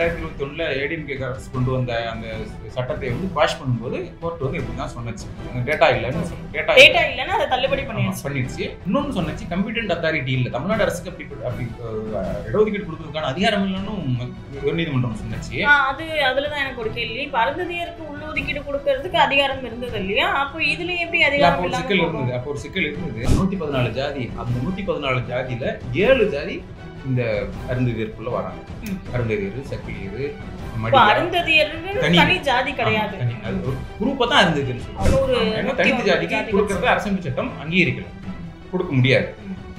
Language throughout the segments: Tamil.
2021 ஏடிஎம்கே அரசு கொண்டு வந்த அந்த சட்டத்தை வந்து வாஷ் பண்ணும்போது கோர்ட் வந்து இப்படி தான் சொன்னச்சு. டேட்டா இல்லைன்னு அதை தள்ளுபடி பண்ணிடுச்சு. இன்னொன்று சொன்னச்சு, கம்ப்யூட்டன்ட் அத்தாரிட்டி இல்லை, தமிழ்நாடு அரசுக்கு அப்படி இடஒதுக்கீடு கொடுக்கறதுக்கான அதிகாரம் இல்லைன்னு உயர்நீதிமன்றம் சொன்னச்சு. அதுலதான் எனக்கு ஒரு கேள்வி. பரந்ததியருக்கு உள்ளொதுக்கீடு கொடுக்கறதுக்கு அதிகாரம் இருந்தது இல்லையா? அப்போ இதுல எப்படி அதிகாரம் இருந்தது? அப்போ ஒரு சிக்கல் இருந்தது. 114 ஜாதி, அந்த 114 ஜாதியில 7 ஜாதி இந்த அருந்ததியருக்குள்ள வராங்க. அருந்ததியர், சக்கிலியர், தனி ஜாதி கிடையாது, குரூப்பை தான் அருந்ததியர் சொல்லுவாங்க. தனி ஜாதிக்கு கொடுக்கறது அரசமைப்பு சட்டம் அங்கீகரிக்கல, கொடுக்க முடியாது.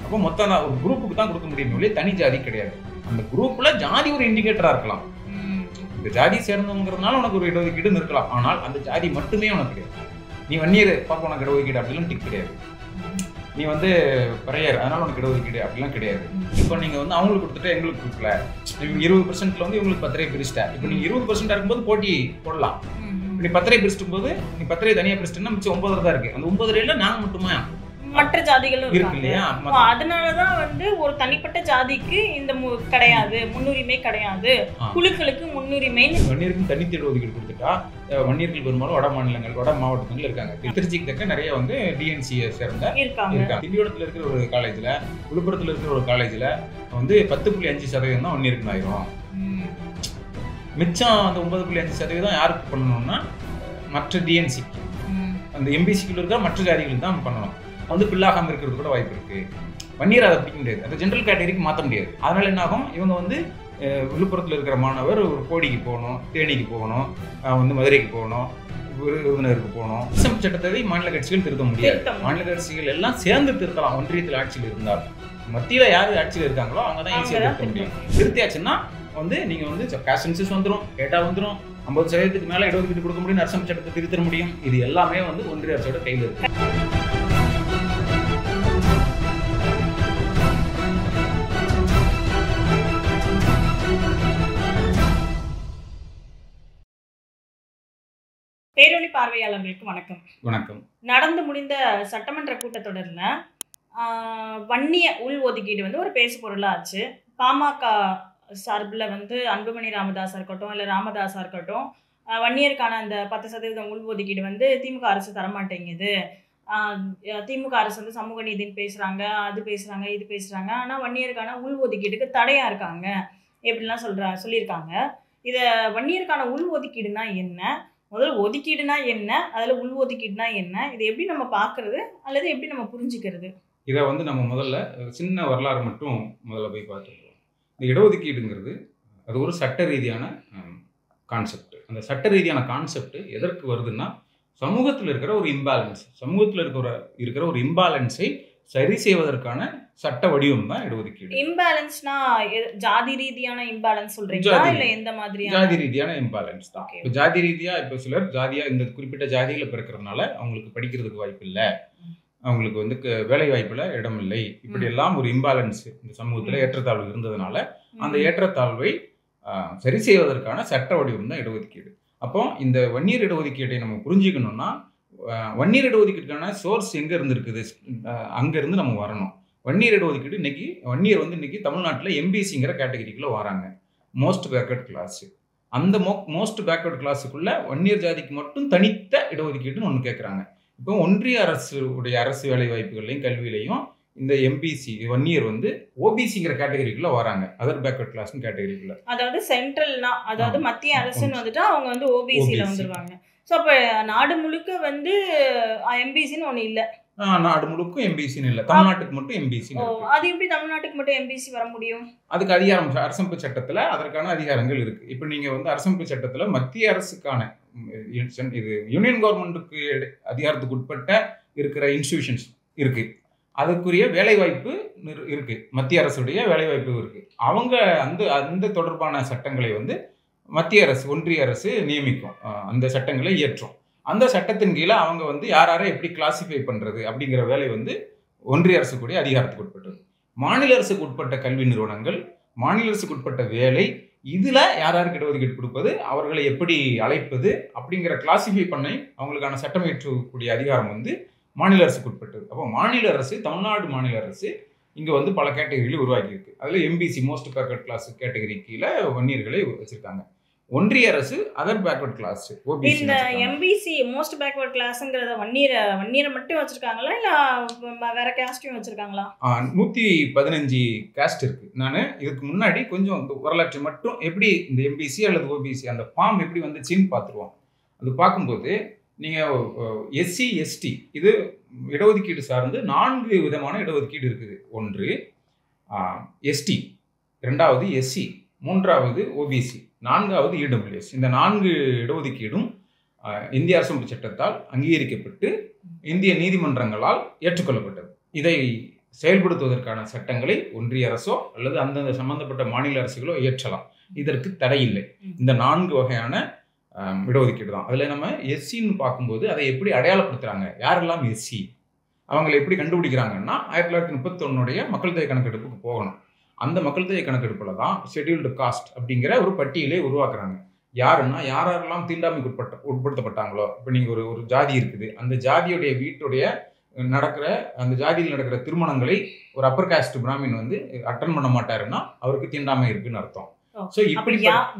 அப்போ மொத்தம் ஒரு குரூப்புக்கு தான் கொடுக்க முடியும், தனி ஜாதி கிடையாது. அந்த குரூப்ல ஜாதி ஒரு இண்டிகேட்டரா இருக்கலாம். இந்த ஜாதி சேர்ந்தவங்கிறதுனால உனக்கு ஒரு இடஒதுக்கீடு இருக்கலாம், ஆனால் அந்த ஜாதி மட்டுமே உனக்கு கிடையாது. நீ வன்னியர் பாப்பா உனக்கு இடஒதுக்கீடு அப்படிலாம் டிக் கிடையாது. நீ வந்து பறையர் அதனால உனக்கு இடஒதுக்கீடு அப்படிலாம் கிடையாது. இப்போ நீங்க வந்து அவங்களுக்கு கொடுத்துட்டு எங்களுக்கு கொடுக்கல, 20% வந்து இவங்களுக்கு 10 பிரிச்சிட்ட. இப்போ நீங்க 20% இருக்கும்போது போட்டி போடலாம். நீ 10 பிரிச்சிட்டும் போது நீ 10 தனியா பிரிச்சிட்டா மிச்சம் 9 தான் இருக்கு. அந்த 9 நாங்க மட்டுமா மற்ற ஜாதிகளும் இருக்கு இல்லையா? அதனாலதான் வந்து ஒரு தனிப்பட்ட ஜாதிக்கு இந்த கிடையாது, முன்னுரிமை கிடையாது, குழுக்களுக்கு முன்னுரிமை. வன்னியருக்கு தனித்து இடஒதுக்கீடு கொடுத்துட்டா வன்னியர்கள் பெரும்பாலும் வட மாவட்டங்கள் இருக்காங்க. திருச்சிக்கு தக்க நிறைய வந்து டிஎன்சியை சேர்ந்த இருக்காங்க. திண்டிவனத்துல இருக்கிற ஒரு காலேஜ்ல, விழுப்புரத்துல இருக்கிற ஒரு காலேஜ்ல வந்து 10.5% தான் வன்னியருக்கு ஆயிரும். மிச்சம் அந்த 9.5% யாருக்கு பண்ணணும்னா மற்ற டிஎன்சிக்கு, அந்த எம்பிசிக்குள்ள இருக்கிற மற்ற ஜாதிகளுக்கு தான் பண்ணணும். வந்து பில்லாகாம இருக்கிறது கூட வாய்ப்பு இருக்கு. வன்னியர் அதை பிடிக்க முடியாது, அந்த ஜென்ரல் கேட்டகரிக்கு மாற்ற முடியாது. அதனால என்ன ஆகும், இவங்க வந்து விழுப்புரத்தில் இருக்கிற மாணவர் ஒரு கோடிக்கு போகணும், தேனிக்கு போகணும், வந்து மதுரைக்கு போகணும், விருதுநகருக்கு போகணும். அரசமைப்பு சட்டத்தை மாநில கட்சிகள் திருத்த முடியாது. மாநில கட்சிகள் எல்லாம் சேர்ந்து திருத்தலாம் ஒன்றியத்தில் ஆட்சியில் இருந்தால். மத்தியில் யார் ஆட்சியில் இருக்காங்களோ அவங்க தான் ஈஸியாக திருத்த முடியும். திருத்தியாச்சுன்னா வந்து நீங்கள் வந்து காஸ்ட் சென்சஸ் வந்துடும், டேட்டா வந்துடும், 50% மேலே இடஒதுக்கீடு கொடுக்க முடியும், அரசமைப்பு சட்டத்தை திருத்த முடியும். இது எல்லாமே வந்து ஒன்றிய அரசோட கையில் இருக்கு. பேரொளி பார்வையாளர்களுக்கு வணக்கம். வணக்கம். நடந்து முடிந்த சட்டமன்ற கூட்டத்தொடரில் வன்னிய உள் ஒதுக்கீடு வந்து ஒரு பேசு பொருளாக ஆச்சு. பாமக சார்பில் வந்து அன்புமணி ராமதாஸாக இருக்கட்டும், இல்லை ராமதாஸாக இருக்கட்டும், வன்னியருக்கான அந்த 10% உள் ஒதுக்கீடு வந்து திமுக அரசு தரமாட்டேங்குது, திமுக அரசு வந்து சமூக நீதினு பேசுகிறாங்க, அது பேசுகிறாங்க, இது பேசுகிறாங்க, ஆனால் வன்னியருக்கான உள் ஒதுக்கீடுக்கு தடையாக இருக்காங்க எப்படிலாம் சொல்லியிருக்காங்க. இதை வன்னியருக்கான உள் ஒதுக்கீடுனா என்ன, முதல்ல ஒதுக்கீடுனா என்ன, அதில் உள் ஒதுக்கீடுனா என்ன, இதை எப்படி நம்ம பார்க்கறது அல்லது எப்படி நம்ம புரிஞ்சுக்கிறது? இதை வந்து நம்ம முதல்ல சின்ன வரலாறு மட்டும் முதல்ல போய் பார்த்துருக்கோம். இந்த இடஒதுக்கீடுங்கிறது அது ஒரு சட்ட ரீதியான கான்செப்ட். அந்த சட்ட ரீதியான கான்செப்ட் எதற்கு வருதுன்னா, சமூகத்தில் இருக்கிற ஒரு இம்பேலன்ஸ், சமூகத்தில் இருக்கிற ஒரு இம்பேலன்ஸை சரி செய்வதற்கான சட்ட வடிவம் தான் இடஒதுக்கீடு. இம்பேலன்ஸ்னா ஜாதி ரீதியான இம்பேலன்ஸ் சொல்றீங்களா, இல்ல எந்த மாதிரியான? ஜாதி ரீதியான இம்பேலன்ஸ் தான். இப்போ ஜாதி ரீதியா, இப்போ சிலர் ஜாதியா இந்த குறிப்பிட்ட ஜாதியில பிறக்கிறதுனால அவங்களுக்கு படிக்கிறதுக்கு வாய்ப்பு இல்லை, அவங்களுக்கு வந்து வேலை வாய்ப்புல இடம் இல்லை, இப்படி எல்லாம் ஒரு இம்பேலன்ஸ் இந்த சமூகத்துல ஏற்றத்தாழ்வு இருந்ததுனால அந்த ஏற்றத்தாழ்வை சரி செய்வதற்கான சட்ட வடிவம் தான் இடஒதுக்கீடு. அப்போ இந்த வன்னியர் இடஒதுக்கீட்டை நம்ம புரிஞ்சுக்கணும்னா, வன்னியர் இடஒதுக்கீட்டுக்கான சோர்ஸ் எங்க இருந்து இருக்குது, அங்க இருந்து நம்ம வரணும். வன்னியர் இடஒதுக்கீடு வன்னியர் வந்து இன்னைக்கு தமிழ்நாட்டில் எம்பிசிங்கிற கேட்டகரிக்குள்ள வராங்க, மோஸ்ட் பேக்வர்ட் கிளாஸ். அந்த மோஸ்ட் பேக்வர்ட் கிளாஸுக்குள்ள வன்னியர் ஜாதிக்கு மட்டும் தனித்த இடஒதுக்கீடுன்னு ஒன்று கேட்குறாங்க. இப்போ ஒன்றிய அரசு வேலை வாய்ப்புகளையும் கல்வியிலையும் இந்த எம்பிசி வன்னியர் வந்து ஓபிசிங்கிற கேட்டகரிக்குள்ள வராங்க, அதர் பேக்வர்ட் கிளாஸ் கேட்டகரிக்குள்ள. அதாவது சென்ட்ரல்னா, அதாவது மத்திய அரசுன்னு வந்துட்டு அவங்க வந்து ஓபிசியில் வந்துருவாங்க. ஸோ அப்போ நாடு முழுக்க வந்து எம்பிசின்னு ஒன்று இல்லை, நாடு முழுக்கும் எம்பிசின்னு இல்லை, தமிழ்நாட்டுக்கு மட்டும் எம்பிசி. அது எப்படி தமிழ்நாட்டுக்கு மட்டும் எம்பிசி வர முடியும்? அதுக்கு அதிகாரம் அரசமைப்பு சட்டத்தில் அதற்கான அதிகாரங்கள் இருக்கு. இப்போ நீங்க வந்து அரசமைப்பு சட்டத்தில் மத்திய அரசுக்கான இது யூனியன் கவர்மெண்ட்டுக்கு அதிகாரத்துக்கு உட்பட்ட இருக்கிற இன்ஸ்டிடியூஷன்ஸ் இருக்கு, அதுக்குரிய வேலைவாய்ப்பு இருக்கு, மத்திய அரசுடைய வேலைவாய்ப்பு இருக்கு. அவங்க அந்த தொடர்பான சட்டங்களை வந்து மத்திய அரசு ஒன்றிய அரசு நியமிக்கும், அந்த சட்டங்களை இயற்றும். அந்த சட்டத்தின் கீழே அவங்க வந்து யாரை எப்படி கிளாசிஃபை பண்றது அப்படிங்கிற வேலை வந்து ஒன்றிய அரசுக்குடைய அதிகாரத்துக்கு உட்பட்டது. மாநில அரசுக்கு உட்பட்ட கல்வி நிறுவனங்கள், மாநில அரசுக்கு உட்பட்ட வேலை, இதுல யாருக்கு இடஒதுக்கீடு கொடுப்பது, அவர்களை எப்படி அழைப்பது அப்படிங்கிற கிளாசிஃபை பண்ணி அவங்களுக்கான சட்டம் இயற்றக்கூடிய அதிகாரம் வந்து மாநில அரசுக்கு உட்பட்டது. அப்போ மாநில அரசு, தமிழ்நாடு மாநில அரசு இங்கே வந்து பல கேட்டகரிகளை உருவாக்கியிருக்கு. அதில் MBC most backward class category கீழே வன்னியர்களை வச்சுருக்காங்க. ஒன்றிய அரசு அதர் பேக்வர்ட் கிளாஸ் ஓபிசி. இந்த எம்பிசி மோஸ்ட் பேக்வர்ட் கிளாஸ்ங்கிறத வன்னியரை மட்டும் வச்சிருக்காங்களா இல்லை வேற கேஸ்டையும் வச்சிருக்காங்களா? 115 கேஸ்ட் இருக்கு. நான் இதுக்கு முன்னாடி கொஞ்சம் வரலாற்று மட்டும் எப்படி இந்த எம்பிசி அல்லது ஓபிசி அந்த ஃபார்ம் எப்படி வந்துச்சுன்னு பார்த்துருவோம். அது பார்க்கும்போது நீங்கள் எஸ்சி எஸ்டி இது இடஒதுக்கீடு சார்ந்து 4 விதமான இடஒதுக்கீடு இருக்குது. ஒன்று எஸ்டி, ரெண்டாவது எஸ்சி, மூன்றாவது ஓபிசி, நான்காவது இடபிள்யூஎஸ். இந்த 4 இடஒதுக்கீடும் இந்திய அரசமைப்பு சட்டத்தால் அங்கீகரிக்கப்பட்டு இந்திய நீதிமன்றங்களால் ஏற்றுக்கொள்ளப்பட்டது. இதை செயல்படுத்துவதற்கான சட்டங்களை ஒன்றிய அரசோ அல்லது அந்தந்த சம்பந்தப்பட்ட மாநில அரசுகளோ இயற்றலாம். இதற்கு தடையில்லை. இந்த 4 வகையான இடஒதுக்கீடு தான். அதில் நம்ம எஸ்சின்னு பார்க்கும்போது அதை எப்படி அடையாளப்படுத்துகிறாங்க, யாரெல்லாம் எஸ்சி, அவங்களை எப்படி கண்டுபிடிக்கிறாங்கன்னா 1931 மக்கள் தொகை கணக்கெடுப்புக்கு போகணும். அந்த மக்கள் தொகை கணக்கெடுப்பில் தான் ஷெட்யூல்டு காஸ்ட் அப்படிங்கிற ஒரு பட்டியலை உருவாக்குறாங்க. யாருன்னா யாரெல்லாம் தீண்டாமைக்கு உட்படுத்தப்பட்டாங்களோ. இப்போ நீங்கள் ஒரு ஜாதி இருக்குது, அந்த ஜாதியுடைய வீட்டுடைய அந்த ஜாதியில் நடக்கிற திருமணங்களை ஒரு அப்பர் காஸ்ட் பிராமின் வந்து அட்டன் பண்ண மாட்டாருன்னா அவருக்கு தீண்டாமை இருக்குன்னு அர்த்தம்.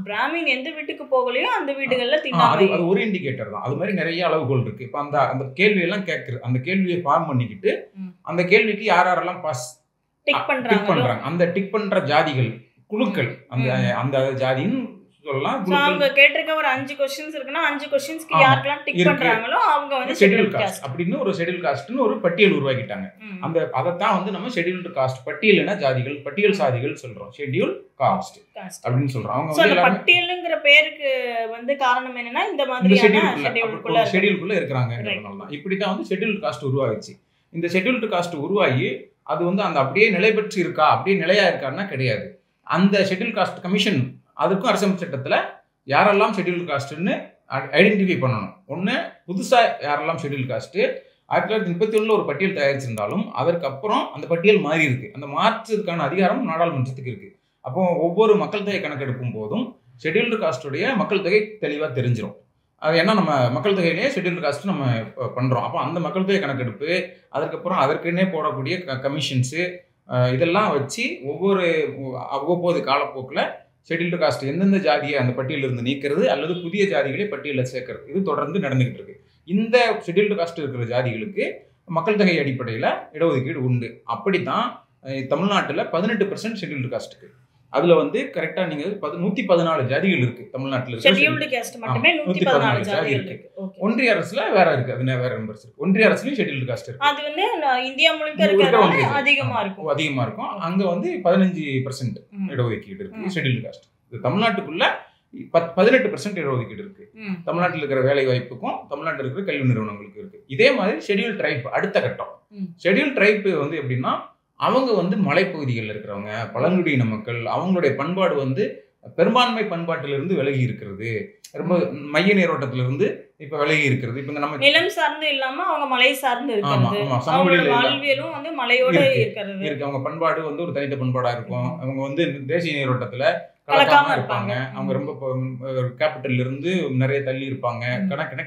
பிராமின் எந்த வீட்டுக்கு போகலையோ அந்த வீடுகள்ல தீண்டாமை, அது ஒரு இண்டிகேட்டர் தான். அது மாதிரி நிறைய அளவுகோல் இருக்கு. இப்போ அந்த கேள்வியெல்லாம் கேட்குறது, அந்த கேள்வியை ஃபார்ம் பண்ணிக்கிட்டு அந்த கேள்விக்கு யாரெல்லாம் பாஸ் டிக் பண்றாங்க, அந்த டிக் பண்ற ஜாதிகள் குழுக்கள் அந்த ஜாதின்னு சொல்லலாம். அவங்க கேட்டிருக்க ஒரு 5 क्वेश्चंस இருக்குன்னா 5 क्वेश्चंஸ்க்கு யாரெல்லாம் டிக் பண்றாங்களோ அவங்க வந்து ஷெட்யூல்ட் காஸ்ட் அப்படின்னு ஒரு ஷெட்யூல் காஸ்ட்னு ஒரு பட்டியல் உருவாக்கிட்டாங்க. அதைத்தான் வந்து நம்ம ஷெட்யூல்டு காஸ்ட் பட்டியல்னா ஜாதிகள், பட்டியல் சாதிகள் சொல்றோம். ஷெட்யூல் காஸ்ட் அப்படின்னு சொல்றோம். அவங்க வந்து பட்டியல்ங்கிற பேருக்கு வந்து காரணம் என்னன்னா இந்த மாதிரியான ஷெட்யூல்குள்ள இருக்கிறாங்கன்றதுனால தான் இப்படி தான் வந்து ஷெட்யூல்டு காஸ்ட் உருவாகிச்சு. இந்த ஷெட்யூல்டு காஸ்ட் உருவாகி அது வந்து அந்த அப்படியே நிலை பெற்று இருக்கா, அப்படியே நிலையா இருக்கான்னா கிடையாது. அந்த ஷெட்யூல் காஸ்ட் கமிஷன் அதுக்கும் அரசமைப்பு சட்டத்தில் யாரெல்லாம் ஷெட்யூல் காஸ்ட்னு ஐடென்டிஃபை பண்ணணும். ஒன்று புதுசாக யாரெல்லாம் ஷெட்யூல் காஸ்ட்டு 1931 ஒரு பட்டியல் தயாரிச்சிருந்தாலும் அதற்கப்புறம் அந்த பட்டியல் மாறி இருக்கு. அந்த மாற்றத்துக்கான அதிகாரம் நாடாளுமன்றத்துக்கு இருக்கு. அப்போ ஒவ்வொரு மக்கள் தொகை கணக்கெடுக்கும் போதும் ஷெட்யூல்டு காஸ்டுடைய மக்கள் தொகை தெளிவாக தெரிஞ்சிடும். அது என்ன நம்ம மக்கள் தொகையிலேயே ஷெட்யூல்டு காஸ்ட் நம்ம பண்ணுறோம். அப்போ அந்த மக்கள் தொகை கணக்கெடுப்பு அதுக்கப்புறம் அதற்குன்னே போடக்கூடிய கமிஷன்ஸு இதெல்லாம் வச்சு ஒவ்வொரு காலப்போக்கில் ஷெட்யூல்டு காஸ்ட் எந்தெந்த ஜாதியை அந்த பட்டியலிருந்து நீக்கிறது அல்லது புதிய ஜாதிகளை பட்டியலில் சேர்க்கறது இது தொடர்ந்து நடந்துகிட்டு இருக்கு. இந்த ஷெட்யூல்டு காஸ்ட் இருக்கிற ஜாதிகளுக்கு மக்கள் தொகை அடிப்படையில் இடஒதுக்கீடு உண்டு. அப்படித்தான் தமிழ்நாட்டில் 18% ஷெட்யூல்டு காஸ்ட்டுக்கு. அதுல வந்து கரெக்டா நீங்க 114 ஜாதிகள் இருக்கு தமிழ்நாட்டில். ஷெட்யூல்டு காஸ்ட் மட்டுமே 114 ஜாதிகள் இருக்கு. ஒன்றிய அரசுல வேற இருக்கு, அது வேற நம்பர்ஸ் இருக்கு. ஒன்றிய அரசுலயும் ஷெட்யூல்டு காஸ்ட் இருக்கு. அது வந்து இந்தியா முழுக்க இருக்கிறது அதிகமா இருக்கும். அங்க வந்து 15% இடஒதுக்கீடு இருக்கு ஷெட்யூல்டு காஸ்ட். தமிழ்நாட்டுக்குள்ள 18% இடஒதுக்கீடு இருக்கு. தமிழ்நாட்டில் இருக்கிற வேலை வாய்ப்புக்கும் தமிழ்நாட்டில் இருக்கிற கல்வி நிறுவனங்களுக்கு இருக்கு. இதே மாதிரி ஷெட்யூல் ட்ரைப் அடுத்த கட்டம். ஷெட்யூல் ட்ரைப் வந்து எப்படின்னா அவங்க வந்து மலைப்பகுதிகளில் இருக்கிறவங்க, பழங்குடியின மக்கள், அவங்களுடைய பண்பாடு வந்து பெரும்பான்மை பண்பாட்டிலிருந்து விலகி இருக்கிறது, ரொம்ப மைய நீரோட்டத்திலிருந்து இப்ப விலகி இருக்கிறது. இப்ப நம்ம நிலம் சார்ந்து இல்லாம அவங்க மலை சார்ந்து இருக்கிறது, வாழ்வியலும் வந்து மலையோட இருக்கிறது இருக்கு. அவங்க பண்பாடு வந்து ஒரு தனித்த பண்பாடா இருக்கும். அவங்க வந்து தேசிய நீரோட்டத்துல கலக்காம இருப்பாங்க. அவங்க ரொம்ப கேபிட்டல்ல இருந்து நிறைய தள்ளி இருப்பாங்க,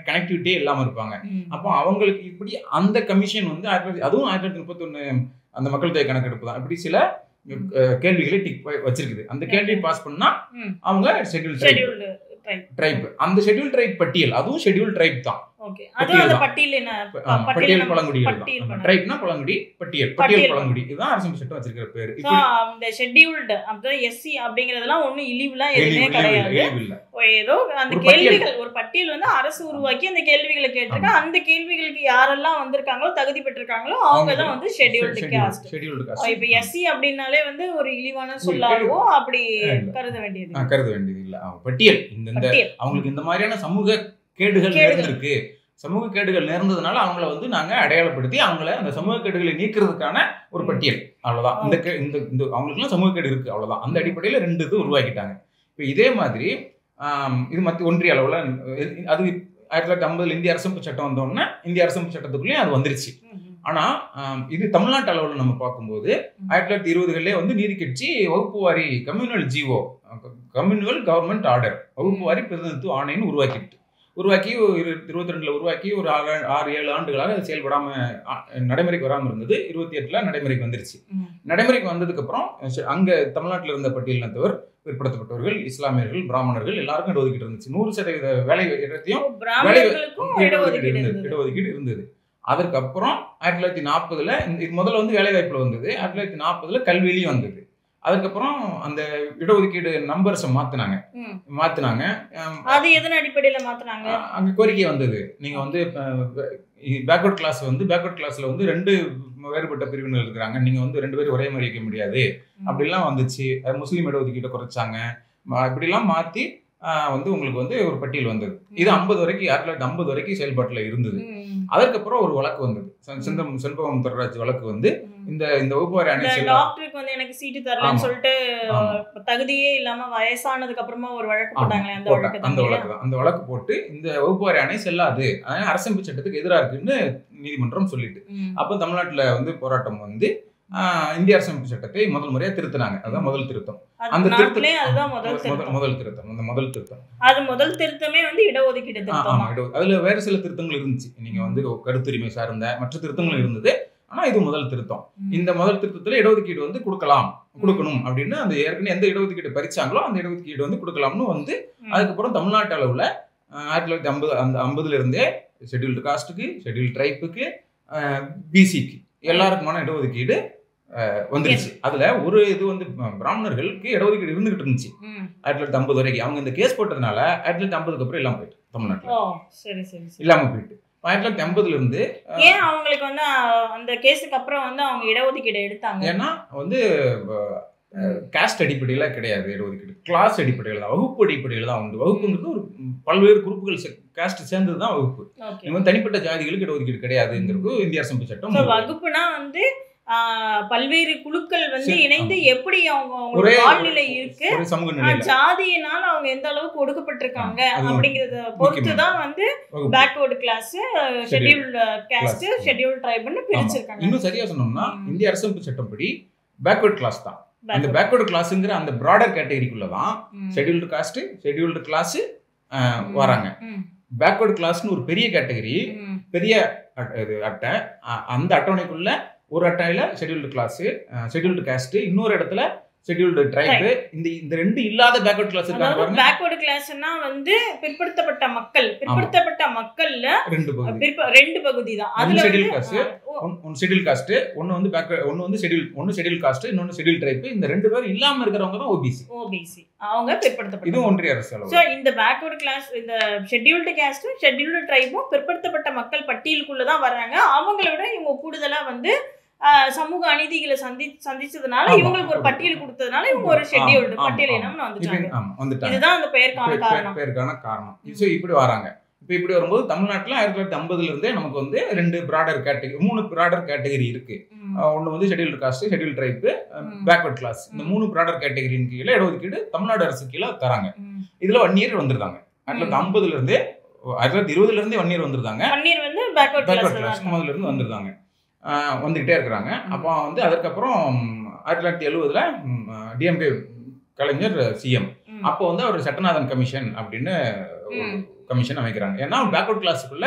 கனெக்டிவிட்டியே இல்லாம இருப்பாங்க. அப்போ அவங்களுக்கு இப்படி அந்த கமிஷன் வந்து அதுவும் 1931 அந்த மக்கள் தொகை கணக்கெடுப்பு தான் இப்படி சில கேள்விகளை டிக் வச்சிருக்குது. அந்த கேள்வி பாஸ் பண்ணா அவங்க ஷெட்யூல் ட்ரைப். அந்த ஷெட்யூல் ட்ரைப் பட்டியல் அதுவும் ஷெட்யூல் ட்ரைப் தான். பட்டியல் பழங்குடிகள் தான். ட்ரைப்னா பழங்குடி, பட்டியல் பழங்குடி. இதுதான் அரசமைப்பு சட்டம் வச்சிருக்கிற பேரு. இந்த ஷெட்யூல்டு அப்ப எஸ்சி அப்படிங்கறதெல்லாம் ஒண்ணு இழிவுலாம் எதுவுமே கிடையாது. ஏதோ அந்த கேள்விகள் ஒரு பட்டியல் வந்து அரசு உருவாக்கி அந்த கேள்விகளை கேட்டிருக்கா. அந்த கேள்விகளுக்கு யாரெல்லாம் வந்திருக்காங்களோ தகுதி பெற்றிருக்காங்களோ அவங்க தான் வந்து ஷெட்யூல்டு காஸ்ட். இப்ப எஸ்சி அப்படின்னாலே வந்து ஒரு இழிவான சொல்லாகவோ அப்படி கருத வேண்டியது இல்ல. பட்டியல் இந்த அவங்களுக்கு இந்த மாதிரியான சமூக கேடுகள் நேர்ந்திருக்கு. சமூக கேடுகள் நேர்ந்ததுனால அவங்கள வந்து நாங்க அடையாளப்படுத்தி அவங்கள அந்த சமூக கேடுகளை நீக்கிறதுக்கான ஒரு பட்டியல். அவ்வளவுதான். இந்த அவங்களுக்குலாம் சமூக கேடு இருக்கு, அவ்வளவுதான். அந்த அடிப்படையில 2 இது உருவாக்கிட்டாங்க. இப்போ இதே மாதிரி இது மத்திய ஒன்றிய அளவுல அது 1950 இந்திய அரசமைப்பு சட்டம் வந்தோடனே இந்திய அரசமைப்பு சட்டத்துக்குள்ளேயும் அது வந்துருச்சு. ஆனா இது தமிழ்நாட்டு அளவுல நம்ம பார்க்கும்போது 1920களே வந்து நீதி கட்சி வகுப்பு வாரி கம்யூனல் கவர்மெண்ட் ஆர்டர் வகுப்பு வாரி பிரதிநிதித்துவ ஆணையன்னு உருவாக்கி 22ல் உருவாக்கி ஒரு 6-7 ஆண்டுகளாக அது செயல்படாம நடைமுறைக்கு வராமல் இருந்தது. 28ல் நடைமுறைக்கு வந்துருச்சு. நடைமுறைக்கு வந்ததுக்கு அப்புறம் அங்க தமிழ்நாட்டில் இருந்த பட்டியலினத்தவர், பிற்படுத்தப்பட்டவர்கள், இஸ்லாமியர்கள், பிராமணர்கள் எல்லாருக்கும் இடஒதுக்கீடு இருந்துச்சு. 100% வேலை இடத்தையும் இடஒதுக்கீடு இருந்தது. அதற்கப்புறம் 1940ல் இது முதல்ல வந்து வேலை வாய்ப்புல வந்தது. 1940ல் கல்வியிலையும் வந்தது. அதுக்கப்புறம் அந்த இடஒதுக்கீடு நம்பர்ஸை மாத்தினாங்க. அது எதன் அடிப்படையில மாத்தினாங்க? அங்க கோரிக்கை வந்தது. நீங்க வந்து பேக்வர்ட் கிளாஸ்ல வந்து 2 வேறுபட்ட பிரிவினர் இருக்கிறாங்க, நீங்க வந்து 2 பேரும் ஒரே மாதிரி வைக்க முடியாது அப்படிலாம் வந்துச்சு. முஸ்லீம் இடஒதுக்கீட்டை குறைச்சாங்க. இப்படிலாம் மாத்தி வந்து உங்களுக்கு வந்து ஒரு பட்டியல் வந்தது. இது 1950 வரைக்கும் செயல்பாட்டுல இருந்தது. அதுக்கப்புறம் ஒரு வழக்கு வந்தது, செண்பகம் துரைராஜ் வழக்கு வந்து இந்த வகுப்புவாரி அணை டாக்டருக்கு வந்து எனக்கு சீட்டு தரலன்னு சொல்லிட்டு தகுதியே இல்லாம வயசானதுக்கு அப்புறமா ஒரு வழக்கு போட்டாங்களே, அந்த வழக்கு போட்டு இந்த வகுப்புவாரி அணை செல்லாது, அதனால அரசமைப்பு சட்டத்துக்கு எதிராக இருக்குன்னு நீதிமன்றம் சொல்லிட்டு, அப்ப தமிழ்நாட்டுல வந்து போராட்டம் வந்து இந்திய அரசமைப்பு சட்டத்தை முதல் முறையா திருத்தினாங்க. அதுதான் முதல் திருத்தம். அந்த முதல் திருத்தமே வந்து இடஒதுக்கீடு திருத்தம். அதுல வேற சில திருத்தங்கள் இருந்துச்சு. நீங்க வந்து கருத்துரிமை சார்ந்த மற்ற திருத்தங்கள் இருந்தது. ஆனா இது முதல் திருத்தம். இந்த முதல் திருத்தத்துல இடஒதுக்கீடு வந்து கொடுக்கணும் அப்படின்னு அந்த ஏற்கனவே எந்த இடஒதுக்கீடு பறிச்சாங்களோ அந்த இடஒதுக்கீடு வந்து கொடுக்கலாம்னு வந்து அதுக்கப்புறம் தமிழ்நாட்டு அளவுல 1950 இருந்தே ஷெட்யூல்டு காஸ்டுக்கு, ஷெட்யூல்டு ட்ரைப்புக்கு, பிசிக்கு எல்லாருக்குமான இடஒதுக்கீடு வந்துருச்சு. அதுல ஒரு இது வந்து பிராமணர்களுக்கு இடஒதுக்கீடு இருந்துகிட்டு இருந்துச்சு 1950 வரைக்கும். அவங்க இந்த கேஸ் போட்டதுனால 1950க்கு அப்புறம் இல்லாம போயிட்டு தமிழ்நாட்டுல இல்லாம போயிட்டு 1950ல இருந்து ஏன் அவங்களுக்கு வந்து அந்த கேஸுக்கு அப்புறம் வந்து அவங்க இடஒதுக்கீடு எடுத்தாங்க? ஏன்னா வந்து காஸ்ட் அடிப்படையில கிடையாது இடஒதுக்கீடு, கிளாஸ் அடிப்படையில தான், வகுப்பு அடிப்படையில தான் உண்டு. வகுப்புங்கிறது ஒரு பல்வேறு குரூப்புகள் காஸ்ட் சேர்ந்ததுதான் வகுப்பு. இவங்க தனிப்பட்ட ஜாதிகளுக்கு இடஒதுக்கீடு கிடையாதுங்கிறது இந்திய அரசமைப்பு சட்டம். வகுப்புனா வந்து பல்வேறு குழுக்கள் வந்து இணைந்து எப்படி அவங்க வாழ்நிலை இருக்கு, ஜாதியினால அவங்க எந்த அளவுக்கு ஒடுக்கப்பட்டிருக்காங்க அப்படிங்கறத பொறுத்துதான் வந்து backward class, scheduled caste, scheduled ட்ரைப்னு பிரிச்சிருக்காங்க. இன்னும் சரியா சொன்னோம்னா இந்திய அரசமைப்பு சட்டம் படி பேக்வர்ட் கிளாஸ் தான். அந்த பேக்வர்டு கிளாஸ்ங்கிற அந்த பிராடர் கேட்டகரிக்குள்ளதான் ஷெட்யூல்டு காஸ்ட், ஷெட்யூல்டு கிளாஸ் வராங்க. பேக்வர்டு கிளாஸ்னு ஒரு பெரிய கேட்டகரி, பெரிய அட்டை. அந்த அட்டவணைக்குள்ள ஒரு அட்டையில ஷெட்யூல்டு கிளாஸ், ஷெட்யூல்டு காஸ்ட், இன்னொரு இடத்துல ஷெட்யூல்டு ட்ரைப். இந்த 2 இல்லாத பேக்வர்ட் கிளாஸ் இருக்காங்க பாருங்க. பேக்வர்ட் கிளாஸ்னா வந்து பிற்படுத்தப்பட்ட மக்கள்ல 2 பகுதி தான். அதுல ஷெட்யூல் காஸ்ட், ஷெட்யூல் காஸ்ட், ஒன்னு வந்து ஷெட்யூல் காஸ்ட், இன்னொன்னு ஷெட்யூல் ட்ரைப். இந்த 2 பேர் இல்லாம இருக்கிறவங்க தான் ஓபிசி. அவங்க பிற்படுத்தப்பட்ட. இது ஒன்றிய அரசு அளவு. சோ இந்த பேக்வர்ட் கிளாஸ், இந்த ஷெட்யூல்டு காஸ்டும் ஷெட்யூல்டு ட்ரைபும் பிற்படுத்தப்பட்ட மக்கள் பட்டியலுக்குள்ள தான் வர்றாங்க. அவங்களை விட இவங்க கூடுதலா வந்து சமூக அநீதிகளை சந்திச்சதுனால இவங்களுக்கு ஒரு பட்டியல் கொடுத்ததுனால இவங்க ஒரு ஷெட்யூல்டு பட்டியல் இனம்னு வந்துட்டாங்க. இதுதான் அந்த பெயருக்கான காரணம். இப்படி வராங்க. இப்படி வரும்போது தமிழ்நாட்டுல 1950ல இருந்தே நமக்கு வந்து 3 பிராடர் கேட்டகரி இருக்கு. ஒன்னு வந்து scheduled caste, schedule tribe, backward class. இந்த 3 பிராடர் கேட்டகரியின் கீழே இடஒதுக்கீடு தமிழ்நாடு அரசு கீழே தராங்க. இதுல 1 இயர் வந்திருக்காங்க. 1950ல இருந்தே 1920ல இருந்தே 1 இயர் வந்திருக்காங்க. 1 இயர் வந்து பேக்வர்ட் கிளாஸ் முதல்ல இருந்து வந்திருக்காங்க, வந்துகிட்டே இருக்கிறாங்க. அப்போ வந்து அதற்கப்புறம் 1970ல டிஎம்கே கலைஞர் சிஎம். அப்போ வந்து அவர் சட்டநாதன் கமிஷன் அப்படின்னு கமிஷன் அமைக்கிறாங்க. ஏன்னா பேக்வர்ட் கிளாஸுக்குள்ள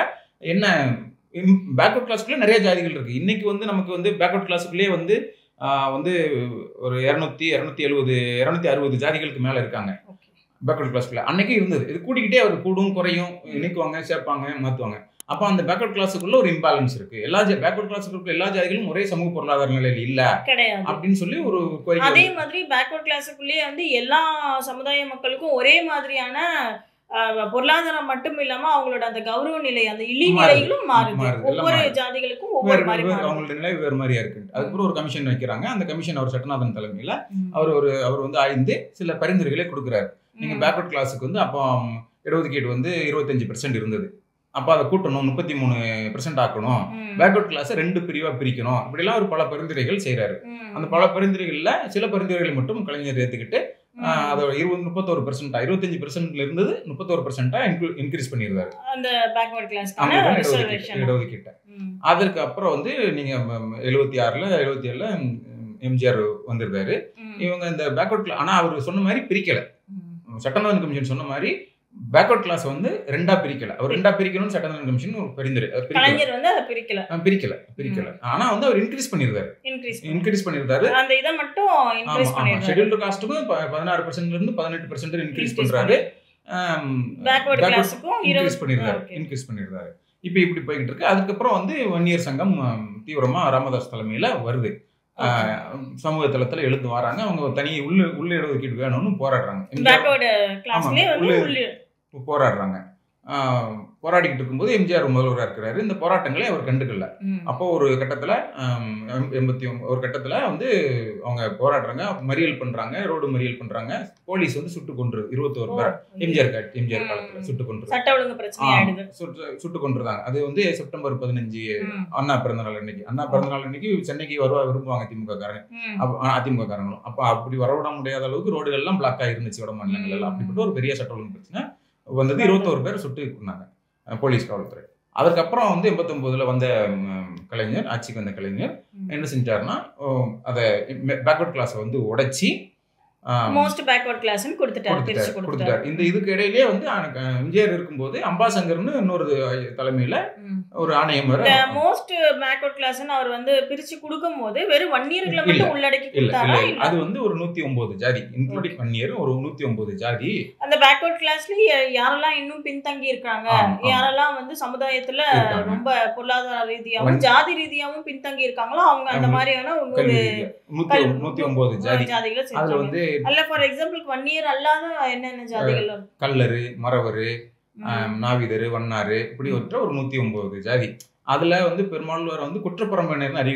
பேக்வர்ட் கிளாஸுக்குள்ள நிறைய ஜாதிகள் இருக்கு. இன்னைக்கு வந்து நமக்கு வந்து பேக்வர்ட் கிளாஸுக்குள்ளேயே வந்து ஒரு 260 ஜாதிகளுக்கு மேல இருக்காங்க பேக்வர்ட் கிளாஸ்க்குள்ள. அன்னைக்கு இருந்தது. இது கூடிக்கிட்டே அவர் கூடும் குறையும், இணைக்குவாங்க, சேர்ப்பாங்க, மாத்துவாங்க. அப்ப அந்த பேக்வர்ட் கிளாஸுக்குள்ள ஒரு இம்பேலன்ஸ் இருக்கு. பேக்வர்ட் கிளாஸுக்குள்ள எல்லா ஜாதிகளும் ஒரே சமூக பொருளாதார நிலையில இல்ல அப்படின்னு சொல்லி ஒரு கோரிக்கை. அதே மாதிரி பேக்வர்ட் கிளாஸுக்குள்ளேயே வந்து எல்லா சமுதாய மக்களுக்கும் ஒரே மாதிரியான பொருளாதாரம் மட்டும் இல்லாம அவங்களோட அந்த கௌரவ நிலை, அந்த இழிநிலைகளும் மாறுது. ஒவ்வொரு ஜாதிகளுக்கும் ஒவ்வொரு மாதிரி அவங்களோட நிலை வேறு மாதிரியா இருக்கு. அதுக்கப்புறம் ஒரு கமிஷன் வைக்கிறாங்க. அந்த கமிஷன் அவர் சட்டநாதன் தலைமையில அவர் வந்து ஆய்ந்து சில பரிந்துரைகளை கொடுக்குறாரு. நீங்க பேக்வர்ட் கிளாஸுக்கு வந்து அப்போ இடஒதுக்கீடு வந்து 25% இருந்தது. அப்ப அதை கூட்டணும், 33% ஆக்கணும், பேக்வர்ட் கிளாஸ் 2 பிரிவா பிரிக்கணும், இப்படிலாம் ஒரு பல பரிந்துரைகள் செய்யறாரு. அந்த பல பரிந்துரைகள்ல சில பரிந்துரைகளை மட்டும் கலைஞர் ஏத்துக்கிட்டு அதோட 31%, 25%ல இருந்தது 31% இன்க்ரீஸ் பண்ணிடுறாரு அந்த பேக்வர்ட் கிளாஸ் இடஒதுக்கீட்ட. அதற்கு அப்புறம் வந்து நீங்க 76ல எம்ஜிஆர் வந்திருக்காரு. இவங்க இந்த பேக்வர்ட், ஆனா அவர் சொன்ன மாதிரி பிரிக்கல. சட்டநாதன் கமிஷன் சொன்ன மாதிரி பேக்வர்ட் கிளாஸ் வந்து ரெண்டா பிரிக்கல. அவர் ரெண்டா பிரிக்கணும்னு சட்டநலன் கமிஷன் பரிந்துரை கலைஞர் வந்து அதை பிரிக்கல. ஆனா வந்து அவர் இன்க்ரீஸ் பண்ணிருந்தாரு. அந்த இதை மட்டும் இன்க்ரீஸ் பண்ணிருந்தாரு. ஷெட்யூல்டு காஸ்ட்டுக்கும் 16% இருந்து 18% இன்க்ரீஸ் பண்றாரு. பேக்வர்ட் கிளாஸுக்கும் இன்க்ரீஸ் பண்ணிருந்தாரு. இப்போ இப்படி போய்கிட்டு இருக்கு. அதுக்கப்புறம் வந்து வன்னியர் சங்கம் தீவிரமா ராமதாஸ் தலைமையில வருது. சமூக தளத்துல எழுந்து வராங்க. அவங்க தனி உள்ள இடஒதுக்கீடு வேணும்னு போராடுறாங்க. போராடுறாங்க. போராடிக்கிட்டு இருக்கும்போது எம்ஜிஆர் முதல்வராக இருக்கிறாரு. இந்த போராட்டங்களே அவர் கண்டுக்கல. அப்போ ஒரு கட்டத்துல 81 வந்து அவங்க போராடுறாங்க, மறியல் பண்றாங்க, ரோடு மறியல் பண்றாங்க. போலீஸ் வந்து சுட்டு கொன்றுது 21 பேர். எம்ஜிஆர் காலத்துல சுட்டு கொன்றுது. சட்ட ஒழுங்கு பிரச்சனை ஆயிடுது. சுட்டு கொன்றுதாங்க. அது வந்து செப்டம்பர் 15 அண்ணா பிறந்தநாள் அன்னைக்கு சென்னைக்கு வருவா விரும்புவாங்க திமுக காரங்களும். அப்ப அப்படி வரவிட முடியாத அளவுக்கு ரோடுகள் எல்லாம் பிளாக் ஆயிருந்துச்சு வட மாநிலங்கள் எல்லாம். அப்படிப்பட்ட ஒரு பெரிய சட்ட ஒழுங்கு பிரச்சனை வந்தது. 21 பேர் சுட்டு கொண்டாங்க போலீஸ் காவல்துறை. அதுக்கப்புறம் வந்து 89 வந்த கலைஞர், ஆட்சிக்கு வந்த கலைஞர் என்ன செஞ்சாருன்னா, அதை பேக்வர்ட் கிளாஸை வந்து உடைச்சி மோஸ்ட் பேக்வர்ட் கிளாஸ்னு கொடுத்துட்டார். இந்த இதுக்கு இடையிலேயே வந்து எம்ஜிஆர் இருக்கும்போது அம்பாசங்கர்னு இன்னொரு தலைமையில ஒரு ஆணையம் வர மோஸ்ட் பேக்வர்ட் கிளாஸ்னு அவர் வந்து பிரிச்சு கொடுக்கும்போது வெறும் வன்னியர்களை மட்டும் உள்ளடக்கி கொடுத்தாரா? அது வந்து ஒரு 109 ஜாதி இன்க்ளூடிங் வன்னியர், ஒரு 109 ஜாதி. அந்த பேக்வர்ட் கிளாஸ்ல யாரெல்லாம் இன்னும் பின்தங்கி இருக்காங்க, யாரெல்லாம் வந்து சமுதாயத்துல ரொம்ப பொருளாதார ரீதியாவும் ஜாதி ரீதியாவும் பின்தங்கி இருக்காங்களோ அவங்க அந்த மாதிரியான 109 ஜாதிகளை அதுல வந்து அல்ல. ஃபார் எக்ஸாம்பிள் வன்னியர் அல்லாத என்னென்ன ஜாதிகள்? கல்லரு, மறவரு, நாவிதரு, வண்ணாறு, இப்படி ஒரு 109 ஜாதி. அதுல வந்து பெரும்பாலும் வந்து குற்றப்பரம்பரையினர்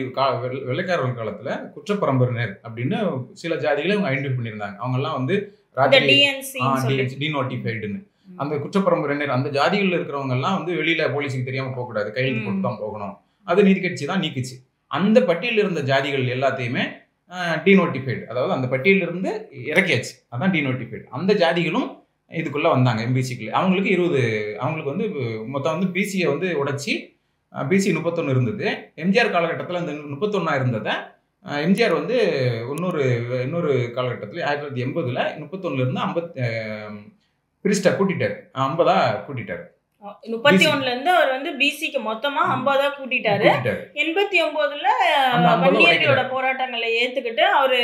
வெள்ளைக்காரர்கள் காலத்துல குற்றப்பரம்பரையினர் அப்படின்னு சில ஜாதிகளை அவங்க ஐடென்டிஃபை பண்ணியிருந்தாங்க. அவங்க எல்லாம் வந்து டிநோட்டிஃபைடுன்னு அந்த குற்றப்பரம்பரையினர் அந்த ஜாதிகள்ல இருக்கிறவங்க எல்லாம் வந்து வெளியில போலீஸுக்கு தெரியாம போக கூடாது, கையெழுத்து போட்டு தான் போகணும். அது நீதி கட்சி தான் நீக்குச்சு. அந்த பட்டியலில் இருந்த ஜாதிகள் எல்லாத்தையுமே டிநோட்டிஃபைடு, அதாவது அந்த பட்டியலிருந்து இறக்கியாச்சு. அதான் டிநோட்டிஃபைடு. அந்த ஜாதிகளும் இதுக்குள்ள வந்தாங்க எம்பிசிக்குள்ள. அவங்களுக்கு வந்து மொத்தம் வந்து பிசியை வந்து உடைச்சி பிசி 31 இருந்தது. எம்ஜிஆர் காலகட்டத்தில் அந்த 31 இருந்ததை எம்ஜிஆர் வந்து இன்னொரு காலகட்டத்தில் 1980 31 இருந்து 50 பிரிஸ்டா கூட்டிட்டாரு, 50 கூட்டிட்டாரு. 31 இருந்து அவர் வந்து பிசிக்கு மொத்தமா 50 கூட்டிட்டாரு. 89 வன்னியர்களோட போராட்டங்களை ஏத்துக்கிட்டு அவரு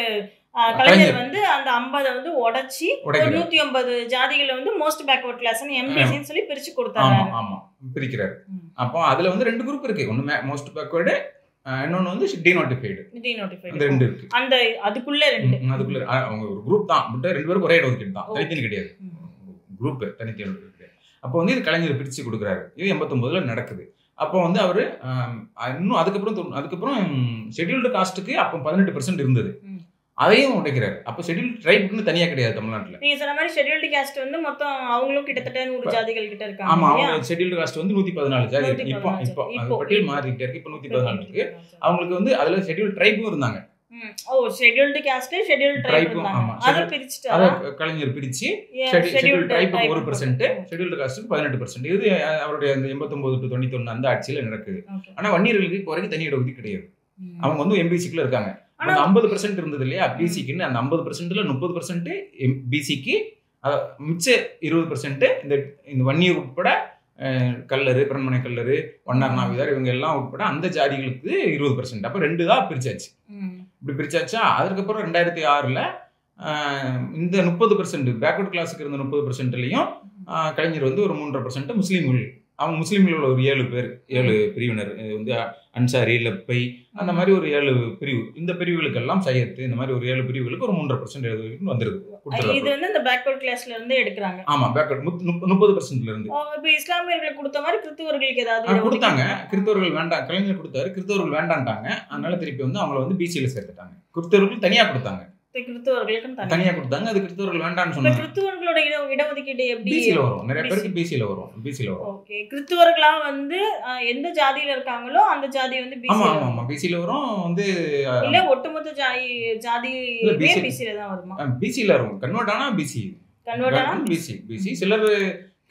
கலைஞர் வந்து அந்த 50 வந்து உடைச்சி 150 ஜாதிகளை வந்து மோஸ்ட் பேக்வர்ட் கிளாஸ் எம்பிசின்னு சொல்லி பிரிச்சு கொடுத்தாரு. ஆமா பிரிக்கிறாரு. அப்போ அதுல வந்து 2 குரூப் இருக்கு. ஒன்னு மோஸ்ட் பேக்வர்டு, இன்னொன்னு வந்து டிநோட்டிஃபைடு. அந்த 2 இருக்கு. அந்த அதுக்குள்ள அவங்க ஒரு குரூப் தான், பட் 2 பேரும் ஒரே இடஒதுக்கீடு தான், தனித்தனி கிடையாது. குரூப் தனித்தனி கிடையாது. அப்போ வந்து இது கலைஞர் பிரிச்சு கொடுக்குறாரு. இது 89 நடக்குது. அப்போ வந்து அவரு இன்னும் அதுக்கப்புறம் ஷெட்யூல்டு காஸ்ட்டுக்கு அப்போ 18% இருந்தது, அதையும் உடைக்கிறாரு. அப்போ ஷெட்யூல்டு ட்ரைப்னு தனியா கிடையாது தமிழ்நாட்டுல. நீங்க சொன்ன மாதிரி ஷெட்யூல்டு காஸ்ட் வந்து மொத்தம் அவங்களும் கிட்டத்தட்ட 100 ஜாதிகள் கிட்ட இருக்காங்க. ஆமா, அவங்க ஷெட்யூல்டு காஸ்ட் வந்து 114 ஜாதி இருக்கு. இப்போ அது பட்டியல் மாறிட்டே இருக்கு. இப்போ 114 இருக்கு. அவங்களுக்கு வந்து அதுல ஷெட்யூல்டு ட்ரைப்பும் இருந்தாங்க. ஷெட்யூல்டு காஸ்ட் ஷெட்யூல்டு ட்ரைப் இருந்தாங்க. அத பிரிச்சிட்டாரு கலைஞர். பிரிச்சு ஷெட்யூல்டு ட்ரைப் 1%, ஷெட்யூல்டு காஸ்ட் 18%. இது அவருடைய அந்த 89 to 91 அந்த ஆட்சியில நடக்குது. ஆனா வன்னியர்களுக்கு இப்போ வரைக்கும் தனி இடஒதுக்கீடு கிடையாது. அவங்க வந்து எம்பிசிக்குள்ள இருக்காங்க. 50% இருந்தது இல்லையா பிசிக்குன்னு, அந்த 50%ல 30% பிசிக்கு, மிச்ச 20% இந்த வன்னியர் உட்பட கல்லரு, பிறன்மனை கல்லரு, வண்ணார், நாவிதார் இவங்க எல்லாம் உட்பட அந்த ஜாதிகளுக்கு 20%. அப்ப 2 தான் பிரிச்சாச்சு. இப்படி பிரிச்சாச்சா. அதுக்கப்புறம் 2006ல இந்த 30% பேக்வர்ட் கிளாஸுக்கு இருந்த 30%லயும் கலைஞர் வந்து ஒரு 3.5% முஸ்லீம்கள். அவங்க முஸ்லீம்கள் ஒரு 7 பிரிவினர் வந்து அன்சாரி, லப்பை, அந்த மாதிரி ஒரு 7 பிரிவு. இந்த பிரிவுகளுக்கெல்லாம் சையத்து, இந்த மாதிரி ஒரு 7 பிரிவுகளுக்கு ஒரு 3.5% வந்துருது. இது வந்து அந்த பேக்வர்ட் கிளாஸ்ல இருந்து எடுக்கறாங்க. ஆமா, பேக்வர்ட் 30%ல இருந்து. இப்போ இஸ்லாமியர்களுக்கு கொடுத்த மாதிரி கிறிஸ்தவர்களுக்கு ஏதாவது கொடுத்தாங்க. கிறிஸ்தவர்கள் வேண்டாம், கலைஞர் கொடுத்தாரு. கிறிஸ்தவர்கள் வேண்டான்ட்டாங்க. அதனால திருப்பி வந்து அவங்கள வந்து பிசில சேர்த்துட்டாங்க. கிறிஸ்தவர்கள் தனியா கொடுத்தாங்க. கிறிஸ்தவர்களுக்கு தனியா கொடுத்தாங்க. அது கிறிஸ்தவர்கள் வேண்டாம்னு சொன்னாங்க. கிறிஸ்தவர்களோட இடஒதுக்கீடு எப்படி பிசில வரும்? நிறைய பேருக்கு பிசில வரும். ஓகே, கிறிஸ்தவர்களா வந்து எந்த ஜாதியில இருக்காங்களோ அந்த ஜாதி வந்து பிசில. ஆமா பிசில வரும். வந்து இல்ல ஒட்டுமொத்த ஜாதி பிசில தான் வருமா? பிசில வரும். கன்வர்ட் ஆனா பிசி. பிசி சிலர்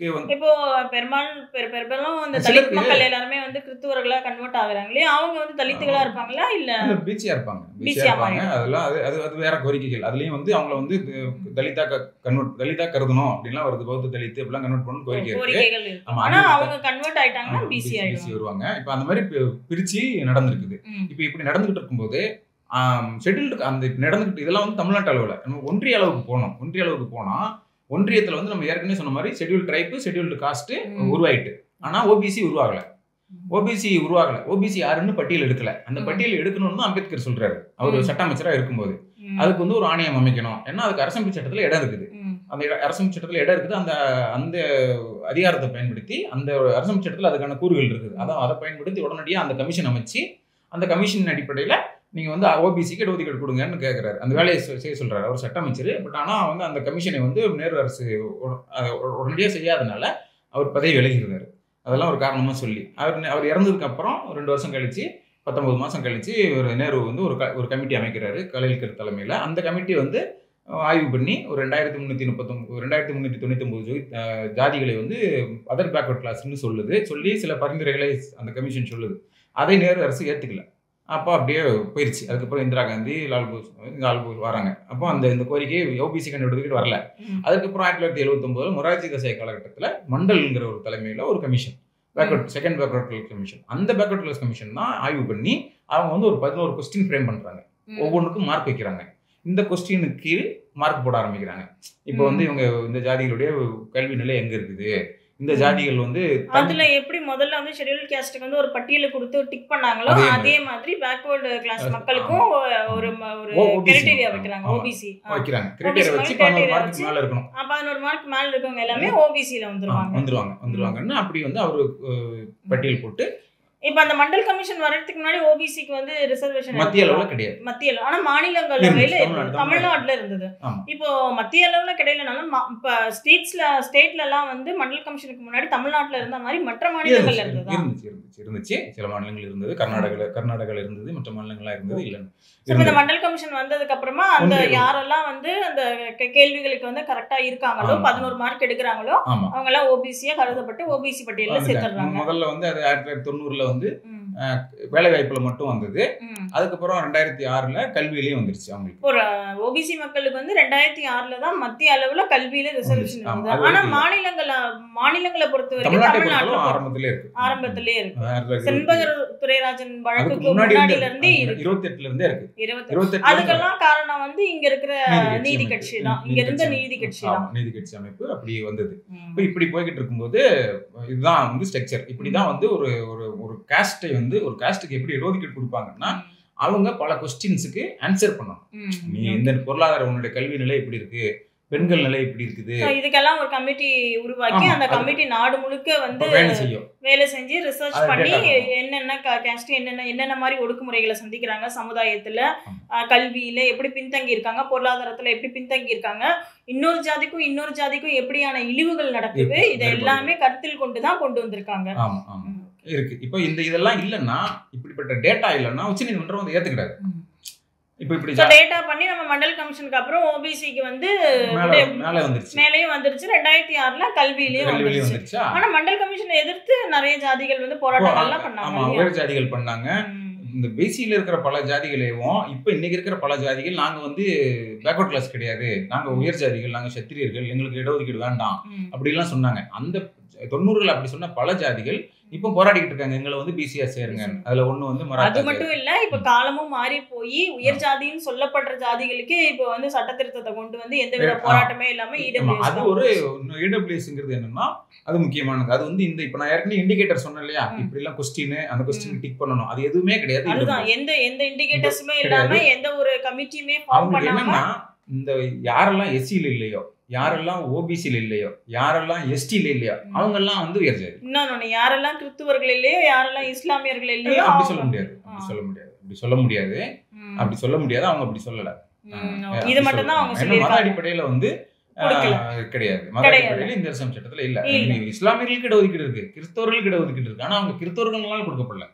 இப்போ பெரும்பாலும் இந்த தலித் மக்கள் எல்லாருமே வந்து கிறிஸ்துவர்களா கன்வெர்ட் ஆகுறாங்களே, அவங்க வந்து தலித்துகளா இருப்பாங்களா இல்ல பிசியா இருப்பாங்க. அதெல்லாம் அது வேற கோரிக்கைகள். அதுலயும் வந்து அவங்கள வந்து தலித்தா கருதணும் அப்படின்லாம் வருது. பௌத்த தலித்து அப்படிலாம் கன்வெர்ட் பண்ணணும் கோரிக்கைகள் இருக்கு. ஆனா அவங்க கன்வெர்ட் ஆயிட்டாங்கன்னா பிசி வருவாங்க. இப்ப அந்த மாதிரி பிரிச்சு நடந்திருக்குது. இப்ப இப்படி நடந்துகிட்டு இருக்கும்போது ஷெட்யூல்டு அந்த நடந்துகிட்டு இதெல்லாம் வந்து தமிழ்நாட்டு அளவுல நம்ம ஒன்றிய அளவுக்கு போனா ஒன்றியத்துல வந்து நம்ம ஏற்கனவே சொன்ன மாதிரி ஷெட்யூல்டு ட்ரைப் ஷெட்யூல்டு காஸ்ட் உருவாயிட்டு. ஆனா ஓபிசி உருவாகல. ஓபிசி யாருன்னு பட்டியல் எடுக்கல. அந்த பட்டியல் எடுக்கணும்னு அம்பேத்கர் சொல்றாரு அவர் சட்ட அமைச்சரா இருக்கும்போது. அதுக்கு வந்து ஒரு ஆணையம் அமைக்கணும். ஏன்னா அதுக்கு அரசமைப்பு சட்டத்துல இடம் இருக்குது. அந்த அரசமைப்பு சட்டத்துல இடம் இருக்குது. அந்த அதிகாரத்தை பயன்படுத்தி அந்த அரசமைப்பு சட்டத்துல அதுக்கான கூறுகள் இருக்குது. அதை பயன்படுத்தி உடனடியாக அந்த கமிஷன் அமைச்சு அந்த கமிஷன் அடிப்படையில நீங்க வந்து ஓபிசிக்கு இடஒதுக்கீடு கொடுங்கன்னு கேட்கிறாரு. அந்த வேலையை செய்ய சொல்றாரு அவர் சட்ட அமைச்சர். பட் ஆனா வந்து அந்த கமிஷனை வந்து நேரு அரசு உடனடியாக செய்யாதனால அவர் பதவி விலகிறாரு. அதெல்லாம் ஒரு காரணமா சொல்லி அவர் இறந்ததுக்கு அப்புறம் 2 வருஷம் கழிச்சு 19 மாசம் கழிச்சு நேரு வந்து ஒரு கமிட்டி அமைக்கிறாரு கலைஞர் தலைமையில. அந்த கமிட்டி வந்து ஆய்வு பண்ணி ஒரு 2399 ஜாதிகளை வந்து அதர் பேக்வர்ட் கிளாஸ்ன்னு சொல்லி சில பரிந்துரைகளை அந்த கமிஷன் சொல்லுது. அதை நேரு அரசு ஏற்றுக்கல. அப்போ அப்படியே போயிடுச்சு. அதுக்கப்புறம் இந்திரா காந்தி லால் பகதூர் வராங்க. அப்போ இந்த கோரிக்கை ஓபிசி கண்டுபிடிக்கிட்டு வரல. அதுக்கப்புறம் 1979 மொரார்ஜி தேசாய் காலகட்டத்தில் மண்டல்ங்கிற ஒரு தலைமையில் ஒரு commission second backward class commission. அந்த பேக்வர்ட் கிளாஸ் கமிஷன் தான் ஆய்வு பண்ணி அவங்க வந்து ஒரு 11 கொஸ்டின் ஃப்ரேம் பண்றாங்க. ஒவ்வொன்றுக்கும் மார்க் வைக்கிறாங்க. இந்த கொஸ்டினுக்கு மார்க் போட ஆரம்பிக்கிறாங்க. இப்போ வந்து இவங்க இந்த ஜாதிகளுடைய கல்வி நிலை எங்க இருக்குது, இந்த ஜாதிகள் வந்து அதுல எப்படி முதல்ல வந்து ஷெட்யூல்ட் காஸ்ட்க்கு வந்து ஒரு பட்டியலை கொடுத்து டிக் பண்ணாங்களோ அதே மாதிரி பேக்வர்ட் கிளாஸ் மக்களுக்கும் ஒரு கிரைட்டீரியா வைக்கிறாங்க. ஓபிசி வைக்கிறாங்க. கிரைட்டீரியா வச்சு 11 மார்க் மேல இருக்கணும். 11 மார்க் மேல இருக்கவங்க எல்லாமே ஓபிசில வந்துருவாங்கன்னு அப்படி வந்து அவரு பட்டியல் போட்டு இப்ப அந்த மண்டல் கமிஷன் வரதுக்கு முன்னாடி ஓபிசிக்கு வந்து ரிசர்வேஷன் மத்திய அளவுல கிடையாது. ஆனா மாநிலங்களவையில தமிழ்நாட்டுல இருந்தது. இப்போ மத்திய அளவுல கிடையலனாலும் இப்ப ஸ்டேட்ல எல்லாம் வந்து மண்டல் கமிஷனுக்கு முன்னாடி தமிழ்நாட்டுல இருந்த மாதிரி மற்ற மாநிலங்கள்ல இருந்துச்சு. சில மாநிலங்கள் இருந்தது. கர்நாடகால இருந்தது. மற்ற மாநிலங்கள்லாம் இருந்தது. இல்ல இந்த மண்டல் கமிஷன் வந்ததுக்கு அப்புறமா அந்த யாரெல்லாம் வந்து அந்த கேள்விகளுக்கு வந்து கரெக்டா இருக்காங்களோ 11 மார்க் எடுக்கிறாங்களோ அவங்க எல்லாம் ஓபிசியா கருதப்பட்டு ஓபிசி பட்டியல்ல சேர்த்துறாங்க. முதல்ல வந்து அது 1990ல வந்து வேலை வாய்ப்புல மட்டும் வந்தது. அதுக்கப்புறம் 2006ல கல்வியிலயும் வந்துருச்சு. அவங்களுக்கு ஒரு ஓபிசி மக்களுக்கு வந்து 2006ல தான் மத்திய அளவுல கல்வியில ரிசர்வேஷன் இருந்தது. ஆனா மாநிலங்களை பொறுத்தவரைக்கும் தமிழ்நாட்டுல ஆரம்பத்திலே இருக்கு. செண்பகர் துரைராஜன் வழக்குக்கு முன்னாடில இருந்தே 28ல இருந்தே இருக்கு. அதுக்கெல்லாம் காரணம் வந்து இங்க இருக்கிற நீதி கட்சி தான். இங்க இருந்த நீதி கட்சி அமைப்பு அப்படி வந்தது. இப்படி போய்கிட்டு இருக்கும்போது இதுதான் வந்து ஸ்ட்ரக்சர். இப்படிதான் வந்து ஒரு காஸ்டை வந்து ஒரு காஸ்டுக்கு எப்படி இடஒதுக்கீடு கொடுப்பாங்கன்னா அவங்க பல கொஸ்டின்ஸுக்கு ஆன்சர் பண்ணணும். நீ இந்த பொருளாதார உன்னுடைய கல்வி நிலை எப்படி இருக்கு, பெண்கள் நிலை எப்படி இருக்குது, இதுக்கெல்லாம் ஒரு கமிட்டி உருவாக்கி அந்த கமிட்டி நாடு முழுக்க வந்து வேலை செஞ்சு ரிசர்ச் பண்ணி என்னென்ன காஸ்ட் என்னென்ன மாதிரி ஒடுக்குமுறைகளை சந்திக்கிறாங்க சமுதாயத்துல, கல்வியில எப்படி பின்தங்கி இருக்காங்க, பொருளாதாரத்துல எப்படி பின்தங்கி இருக்காங்க, இன்னொரு ஜாதிக்கும் எப்படியான இழிவுகள் நடக்குது, இதை எல்லாமே கருத்தில் கொண்டுதான் கொண்டு வந்திருக்காங்க இருக்கு. இப்போ இதெல்லாம் இல்லைன்னா, இப்படிப்பட்ட டேட்டா இல்லைன்னா உச்சநீதிமன்றம் வந்து ஏத்துக்கிடாது. இப்போ இப்படி டேட்டா பண்ணி நம்ம மண்டல் கமிஷனுக்கு அப்புறம் ஓபிசிக்கு வந்து மேலேயும் வந்துருச்சு. 2006ல கல்வியிலயும் வந்துருச்சு. ஆனா மண்டல் கமிஷனை எதிர்த்து நிறைய ஜாதிகள் வந்து போராட்டங்கள்லாம் பண்ணாங்க. உயர் ஜாதிகள் பண்ணாங்க. இந்த பிசியில இருக்கிற பல ஜாதிகளையும் இப்ப இன்னைக்கு இருக்கிற பல ஜாதிகள் நாங்க வந்து பேக்வர்ட் கிளாஸ் கிடையாது, நாங்க உயர் ஜாதிகள், நாங்க சத்திரியர்கள், எங்களுக்கு இடஒதுக்கீடு வேண்டாம் அப்படிலாம் சொன்னாங்க. அந்த 90கள் அப்படி சொன்ன பல ஜாதிகள் இப்போ போராடிட்டு இருக்காங்க, எங்களை வந்து பிசியா சேருங்க. அதுல ஒண்ணு வந்து அது மட்டும் இல்ல, இப்ப காலமும் மாறி போய் உயர் ஜாதின்னு சொல்லப்படுற ஜாதிகளுக்கு இப்ப வந்து சட்ட திருத்தத்தை கொண்டு வந்து எந்தவித போராட்டமே இல்லாம அது ஒரு இடபிள்யூஎஸ்ங்கிறது என்னன்னா அது முக்கியமானது. அது வந்து இப்ப நான் ஏற்கனவே இண்டிகேட்டர் சொன்னேன் இல்லையா, இப்படி எல்லாம் கொஸ்டின் அந்த கொஸ்டின் டிக் பண்ணணும், அது எதுவுமே கிடையாது. அதுதான் எந்த இண்டிகேட்டர்ஸுமே இல்லாம எந்த ஒரு கமிட்டியுமே ஃபார்ம் பண்ணாம இந்த யாரெல்லாம் எஸ்சில இல்லையோ, யாரெல்லாம் ஓபிசில இல்லையோ, யாரெல்லாம் எஸ்டில இல்லையோ அவங்க எல்லாம் வந்து உயர் ஜாதி. இன்னொன்னு யாரெல்லாம் கிறிஸ்துவர்கள் இல்லையோ, யாரெல்லாம் இஸ்லாமியர்கள் இல்லையோ அப்படி சொல்ல முடியாது. அவங்க அப்படி சொல்லல. இது மட்டும் தான் அவங்க சொல்லிருக்காங்க. மத அடிப்படையில வந்து கிடையாது. மத அடிப்படையில இந்த அரசமைப்பு சட்டத்துல இல்ல. இஸ்லாமியர்களுக்கு இடஒதுக்கீடு இருக்கு, கிறிஸ்தவர்களுக்கு இடஒதுக்கீடு இருக்கு. ஆனா அவங்க கிறிஸ்தவர்களால கொடுக்கப்படல.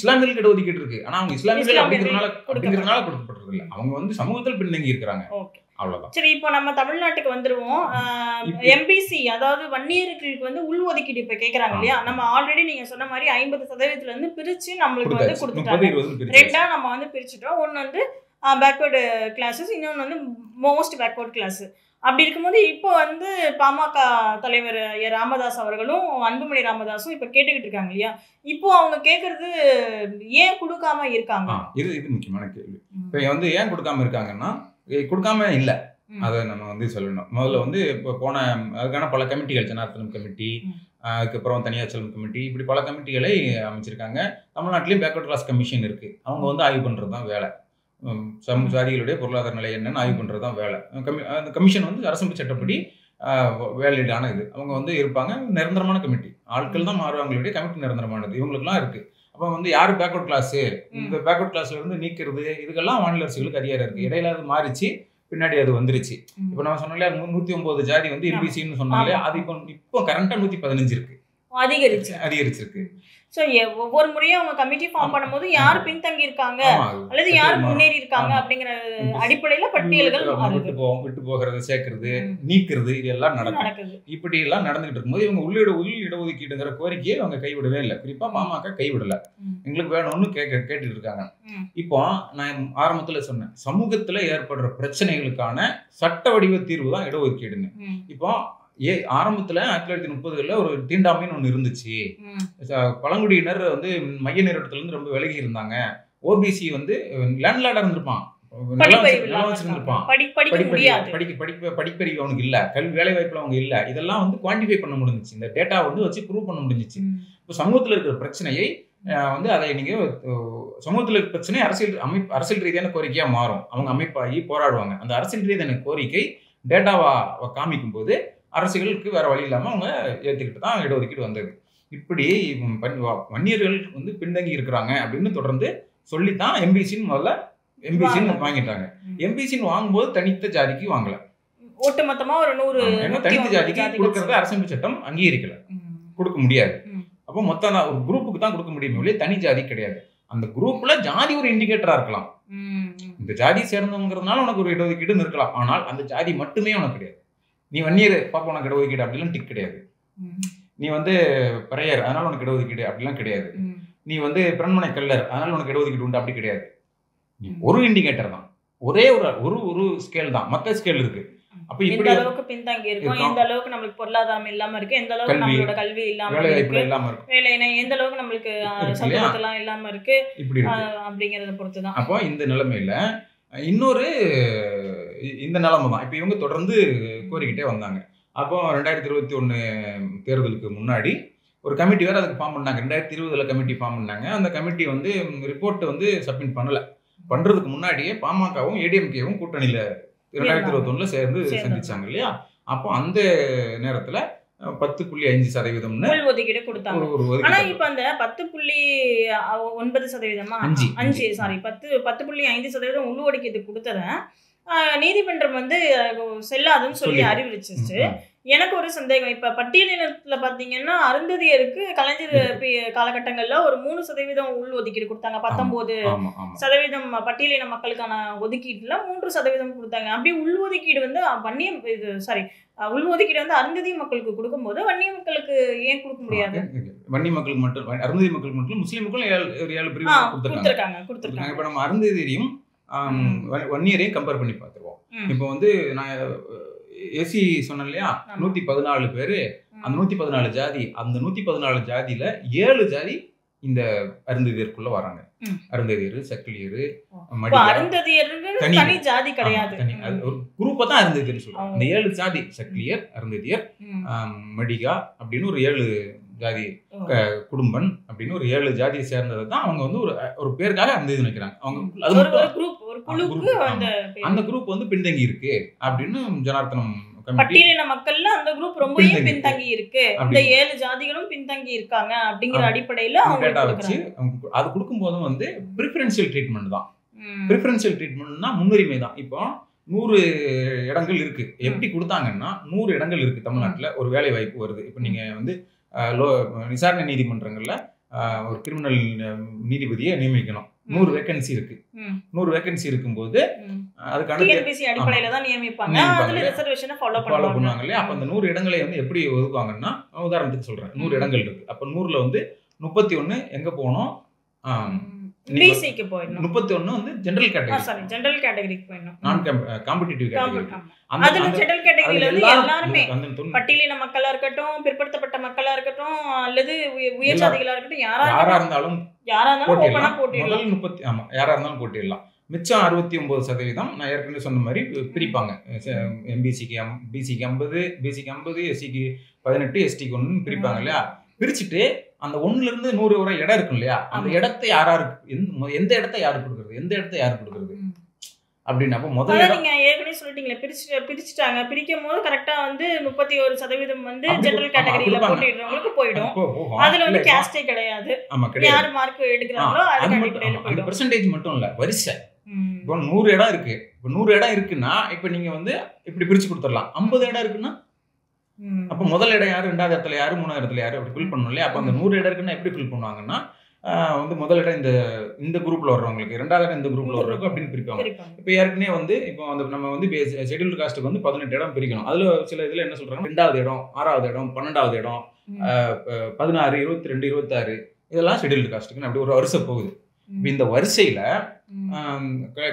இஸ்லாமியர்களுக்கு இடஒதுக்கீடு இருக்கு, ஆனா அவங்க இஸ்லாமியர்கள் அப்படிங்கிறதுனால கொடுக்கப்பட்டது இல்ல. அவங்க வந்து சமூகத்தில் பின்தங்கி இருக்கிறாங்க. அவ்வளவுதான். சரி, இப்போ நம்ம தமிழ்நாட்டுக்கு வந்துருவோம். எம்பிசி அதாவது வன்னியர்களுக்கு வந்து உள்ஒதுக்கீடு இப்ப கேக்குறாங்க இல்லையா? நம்ம ஆல்ரெடி நீங்க சொன்ன மாதிரி 50% இருந்து பிரிச்சு நம்மளுக்கு வந்து கொடுத்துட்டாங்க. ரெண்டா நம்ம வந்து பிரிச்சுட்டோம். ஒன்னு வந்து பேக்வர்டு கிளாஸஸ், இன்னொன்று வந்து மோஸ்ட் பேக்வர்டு கிளாஸ். அப்படி இருக்கும்போது இப்போ வந்து பாமக தலைவர் ராமதாஸ் அவர்களும் அன்புமணி ராமதாஸும் இப்போ கேட்டுக்கிட்டு இருக்காங்க இல்லையா? இப்போ அவங்க கேட்கறது ஏன் கொடுக்காம இருக்காங்க? இது முக்கியமான கேள்வி. இப்போ வந்து ஏன் கொடுக்காம இருக்காங்கன்னா, கொடுக்காம இல்லை, அதை நம்ம வந்து சொல்லணும். முதல்ல வந்து இப்போ போன அதுக்கான பல கமிட்டிகள், ஜனார்த்தனம் கமிட்டி, அதுக்கப்புறம் தனியார் செல்வம் கமிட்டி, இப்படி பல கமிட்டிகளை அமைச்சிருக்காங்க. தமிழ்நாட்டிலையும் பேக்வர்ட் கிளாஸ் கமிஷன் இருக்கு. அவங்க வந்து ஆய்வு பண்றது தான் வேலை. ஜாதிகளுடைய பொருளாதார நிலை என்னன்னு ஆய்வு பண்றது தான் வேலை. அந்த கமிஷன் வந்து அரசமைப்பு சட்டப்படி வேலிடான இது. அவங்க வந்து இருப்பாங்க. நிரந்தரமான கமிட்டி, ஆட்கள் தான் மாறுவாங்களுடைய கமிட்டி நிரந்தரமானது. இவங்களுக்குலாம் இருக்கு. அப்போ வந்து யாரு பேக்வர்ட் கிளாஸ், இந்த பேக்வர்ட் கிளாஸ்ல இருந்து நீக்கிறது, இதுக்கெல்லாம் மாநில அரசுகளுக்கு அதிகாரம் இருக்கு. இடையில அது மாறிச்சு, பின்னாடி அது வந்துருச்சு. இப்போ நம்ம சொன்னோம் இல்லையா, 109 ஜாதி வந்து எம்பிசின்னு சொன்னோம் இல்லையா, அது இப்போ கரண்டா 115 இருக்கு, அதிகரிச்சிருக்கு. சோ ஒவ்வொரு முறையும் அவங்க கமிட்டி ஃபார்ம் பண்ணும்போது யார் பின்தங்கி இருக்காங்க அல்லது யார் முன்னேறி இருக்காங்க அப்படிங்கிற அடிப்படையில பட்டியல்கள் விட்டு போகிறது, சேர்க்கிறது, நீக்கிறது, இதெல்லாம் நடக்குது. இப்படி எல்லாம் நடந்துகிட்டு இருக்கும்போது இவங்க உள் இடஒதுக்கீடுங்கிற கோரிக்கையை அவங்க கைவிடவே இல்லை. குறிப்பா பாமக கைவிடல. எங்களுக்கு வேணும்னு கேட்டுட்டு இருக்காங்க. இப்போ நான் ஆரம்பத்துல சொன்னேன், சமூகத்துல ஏற்படுற பிரச்சனைகளுக்கான சட்ட வடிவ தீர்வு தான் இடஒதுக்கீடுன்னு. இப்போ ஆரம்பத்துல 1930களில் ஒரு தீண்டாமைன்னு ஒண்ணு இருந்துச்சு. பழங்குடியினர் வந்து மைய நீரோட்டத்துல இருந்து ரொம்ப விலகி இருந்தாங்க. ஓபிசி வந்து லேண்ட்லார்டா இருந்திருப்பான், படிப்பறிவு அவனுக்கு இல்ல, கல்வி வேலை வாய்ப்புல அவங்க இல்ல. இதெல்லாம் வந்து குவான்டிஃபை பண்ண முடிஞ்சிச்சு, இந்த டேட்டா வந்து வச்சு ப்ரூவ் பண்ண முடிஞ்சிச்சு. இப்போ சமூகத்துல இருக்கிற பிரச்சனையை வந்து அதை நீங்க சமூகத்துல இருக்கிற பிரச்சனை அரசியல் ரீதியான கோரிக்கையா மாறும். அவங்க அமைப்பாகி போராடுவாங்க. அந்த அரசியல் ரீதியான கோரிக்கை டேட்டாவா காமிக்கும் போது அரசுகளுக்கு வேற வழி இல்லாம அவங்க ஏத்துக்கிட்டு தான் இடஒதுக்கீடு வந்தது. இப்படி வன்னியர்கள் வந்து பின்தங்கி இருக்கிறாங்க அப்படின்னு தொடர்ந்து சொல்லித்தான் எம்பிசின்னு முதல்ல எம்பிசின்னு வாங்கிட்டாங்க. எம்பிசின்னு வாங்கும்போது தனித்த ஜாதிக்கு வாங்கல, ஒட்டுமொத்தமா ஒரு 100 தனித்த ஜாதிக்கு கொடுக்கறது அரசமைப்பு சட்டம் அங்கீகரிக்கல, கொடுக்க முடியாது. அப்போ மொத்தம் ஒரு குரூப்புக்கு தான் கொடுக்க முடியுமே ஒழிய தனி ஜாதி கிடையாது. அந்த குரூப்ல ஜாதி ஒரு இண்டிகேட்டரா இருக்கலாம். இந்த ஜாதி சேர்ந்தவங்கிறதுனால உனக்கு ஒரு இடஒதுக்கீடு இருக்கலாம். ஆனால் அந்த ஜாதி மட்டுமே உனக்கு கிடையாது. நீ வன்னியர் பாப்பா உனக்கு இடஒதுக்கீடு அப்படிலாம் டிக் கிடையாது. நீ வந்து பறையர் அதனால உனக்கு இடஒதுக்கீடு அப்படிலாம் கிடையாது. நீ வந்து பிறன்மனை கல்லர் அதனால உனக்கு இடஒதுக்கீடு உண்டு அப்படி கிடையாது. நீ ஒரு இண்டிகேட்டர் தான், ஒரே ஒரு ஸ்கேல் தான், மற்ற ஸ்கேல் இருக்கு. அப்ப இப்படி அளவுக்கு பின்தங்கி இருக்கும், எந்த அளவுக்கு நம்மளுக்கு பொருளாதாரம் இல்லாம இருக்கு, எந்த அளவுக்கு நம்மளோட கல்வி இல்லாம இருக்கு, வேலை எந்த அளவுக்கு நம்மளுக்கு சம்பளத்தெல்லாம் இல்லாம இருக்கு, இப்படி அப்படிங்கறத பொறுத்துதான். அப்போ இந்த நிலைமையில இன்னொரு இந்த நிலைமை தான் இப்ப இவங்க தொடர்ந்து கோரிக்கிட்டே வந்தாங்க. அப்போ 2021 தேர்தலுக்கு முன்னாடி ஒரு கமிட்டி வேற அதுக்கு ஃபார்ம் பண்ணாங்க. 2020 கமிட்டி ஃபார்ம் பண்ணாங்க. அந்த கமிட்டி வந்து ரிப்போர்ட் வந்து சப்மிட் பண்ணல. பண்றதுக்கு முன்னாடியே பாமகவும் ஏடிஎம்கேவும் கூட்டணியில 2021 சேர்ந்து சந்திச்சாங்க இல்லையா? அப்போ அந்த நேரத்துல 10.5% ஒதுக்கீடு கொடுத்தாங்க. ஆனா இப்ப அந்த 10.9% 10.5% உள் ஒதுக்கீடு கொடுத்தத நீதிமன்றம் வந்து செல்லாதுன்னு சொல்லி அறிவிச்சிச்சு. எனக்கு ஒரு சந்தேகம், இப்ப பட்டியலினத்துல பாத்தீங்கன்னா அருந்ததியருக்கு கலைஞர் காலகட்டங்கள்ல ஒரு 3% உள் ஒதுக்கீடு கொடுத்தாங்க. 19% பட்டியலின மக்களுக்கான ஒதுக்கீட்டுல 3% கொடுத்தாங்க. அப்படி உள் ஒதுக்கீடு வந்து உள் ஒதுக்கீடு வந்து அருந்ததி மக்களுக்கு கொடுக்கும் போது வன்னிய மக்களுக்கு ஏன் கொடுக்க முடியாது? வன்னி மக்களுக்கு மட்டும், அருந்ததி மக்களுக்கு மட்டும், முஸ்லீம் மக்களும் 7 பிரிவு கொடுத்திருக்காங்க. இப்ப நம்ம அருந்ததியரையும் வன்னியரையும் கம்பேர் பண்ணி பார்த்துருவோம். இப்போ வந்து நான் எஸ்சி சொன்னேன் இல்லையா, 114 பேரு, அந்த 114 ஜாதி, அந்த 114 ஜாதியில 7 ஜாதி இந்த அருந்ததியருக்குள்ள வராங்க. அருந்ததியர், சக்கிலியர், தனி ஜாதி கிடையாது, ஒரு குரூப்பை தான் அருந்ததியர் சொல்லுவாங்க. அந்த 7 ஜாதி சக்கிலியர், அருந்ததியர், மடிகா அப்படின்னு ஒரு 7 ஜாதி, குடும்பன் அப்படின்னு ஒரு 7 ஜாதியை சேர்ந்ததை தான் அவங்க வந்து ஒரு பேருக்காக அருந்ததி நினைக்கிறாங்க. அவங்க அந்த குரூப் வந்து பின்தங்கி இருக்கு அப்படின்னு ஜனார்த்தனம் பட்டியலின மக்கள்ல அந்த குரூப் ரொம்ப பின்தங்கி இருக்கு, இந்த 7 ஜாதிகளும் பின்தங்கி இருக்காங்க அப்படிங்கிற அடிப்படையில டேட்டா வச்சு அது கொடுக்கும் போதும் வந்து பிரிஃபரன்ஷியல் ட்ரீட்மெண்ட் தான். பிரிஃபரன்ஷியல் ட்ரீட்மெண்ட்னா முன்னுரிமை தான். இப்போ 100 இடங்கள் இருக்கு. எப்படி கொடுத்தாங்கன்னா 100 இடங்கள் இருக்கு தமிழ்நாட்டுல, ஒரு வேலை வாய்ப்பு வருது. இப்போ நீங்க வந்து விசாரணை நீதிமன்றங்கள்ல ஒரு கிரிமினல் நீதிபதியை நியமிக்கணும். 100 வேகன்சி இருக்கு. 100 வேகன்சி இருக்கும்போது அதுக்கான டிஎன்பிஎஸ்சி அடிப்படையில தான் நியமிப்பாங்க. அதுல ரிசர்வேஷனை ஃபாலோ பண்ணுவாங்க இல்லையா? அப்ப அந்த 100 இடங்களை வந்து எப்படி ஒதுக்குவாங்கன்னா, உதாரணத்துக்கு சொல்றேன், 100 இடங்கள் இருக்கு. அப்ப 100ல வந்து 31 எங்க போகணும்? பிசிக்கு போயிடணும். 31 வந்து ஜெனரல் கேட்டகரி. சாரி, ஜெனரல் கேட்டகரிக்கு போயிடணும். நான் காம்படிட்டிவ் கேட்டகரி. அதுல ஜெனரல் கேட்டகரியில வந்து எல்லாரும் பட்டியலின மக்களா இருக்கட்டும், பிற்படுத்தப்பட்ட மக்களா இருக்கட்டும், அல்லது உயர் ஜாதிகளா இருக்கட்டும், யாரா இருந்தாலும் ஓபனா போட்டிடலாம். முதல் 30 ஆமா யாரா இருந்தாலும் போட்டிடலாம். மிச்சம் 69% நான் ஏற்கனவே சொன்ன மாதிரி பிரிப்பாங்க. எம்பிசிக்கு பிசிக்கு 50, பிசிக்கு 50, எஸ்சிக்கு 18, எஸ்டிக்கு 1 பிரிப்பாங்க இல்லையா? பிரிச்சுட்டு அந்த 1ல இருந்து 100 வரை இடம் இருக்கும் இல்லையா? அந்த இடத்தை எந்த இடத்தை யாரு கொடுக்கறது, எந்த இடத்தை யாரு கொடுக்கறது அப்படின்னு. அப்ப முதல்ல நீங்க ஏற்கனவே சொல்லிட்டீங்களே, பிரிச்சுட்டாங்க. பிரிக்கும் போது கரெக்டா வந்து 31% வந்து ஜெனரல் கேட்டகரியில போட்டிடுறவங்களுக்கு போயிடும். அதுல வந்து கேஸ்டே கிடையாது. யார் மார்க் எடுக்கிறாங்களோ அதுக்கு அடிப்படையில போயிடும். பெர்சன்டேஜ் மட்டும் இல்ல, வரிசை. இப்போ 100 இடம் இருக்கு. இப்போ 100 இடம் இருக்குன்னா இப்ப நீங்க வந்து இப்படி பிரிச்சு கொடுத்துடலாம். 50 இடம் இருக்குன்னா அப்ப முதல் இடம் யாரு, 2வது இடத்துல யாரு, 3வது இடத்துல யாரு, அப்படி ஃபில் பண்ணணும் இல்லையா? அப்ப அந்த 100 இடம் இருக்குன்னா எப்படி ஃபில் பண்ணுவாங்கன்னா, வந்து முதல் இடம் இந்த குரூப்ல வர்றவங்களுக்கு, 2வது இடம் இந்த குரூப்ல வர்றவங்க அப்படின்னு பிரிப்பாங்க. இப்ப ஏற்கனவே வந்து இப்போ அந்த நம்ம வந்து ஷெட்யூல்டு காஸ்ட்டுக்கு வந்து 18 இடம் பிரிக்கணும். அதுல சில இதுல என்ன சொல்றாங்க, 2வது இடம், 6வது இடம், 12வது இடம், 16, 22, 26 இதெல்லாம் ஷெட்யூல்டு காஸ்ட்டுக்கு அப்படி ஒரு வரிசை போகுது. இந்த வரிசையில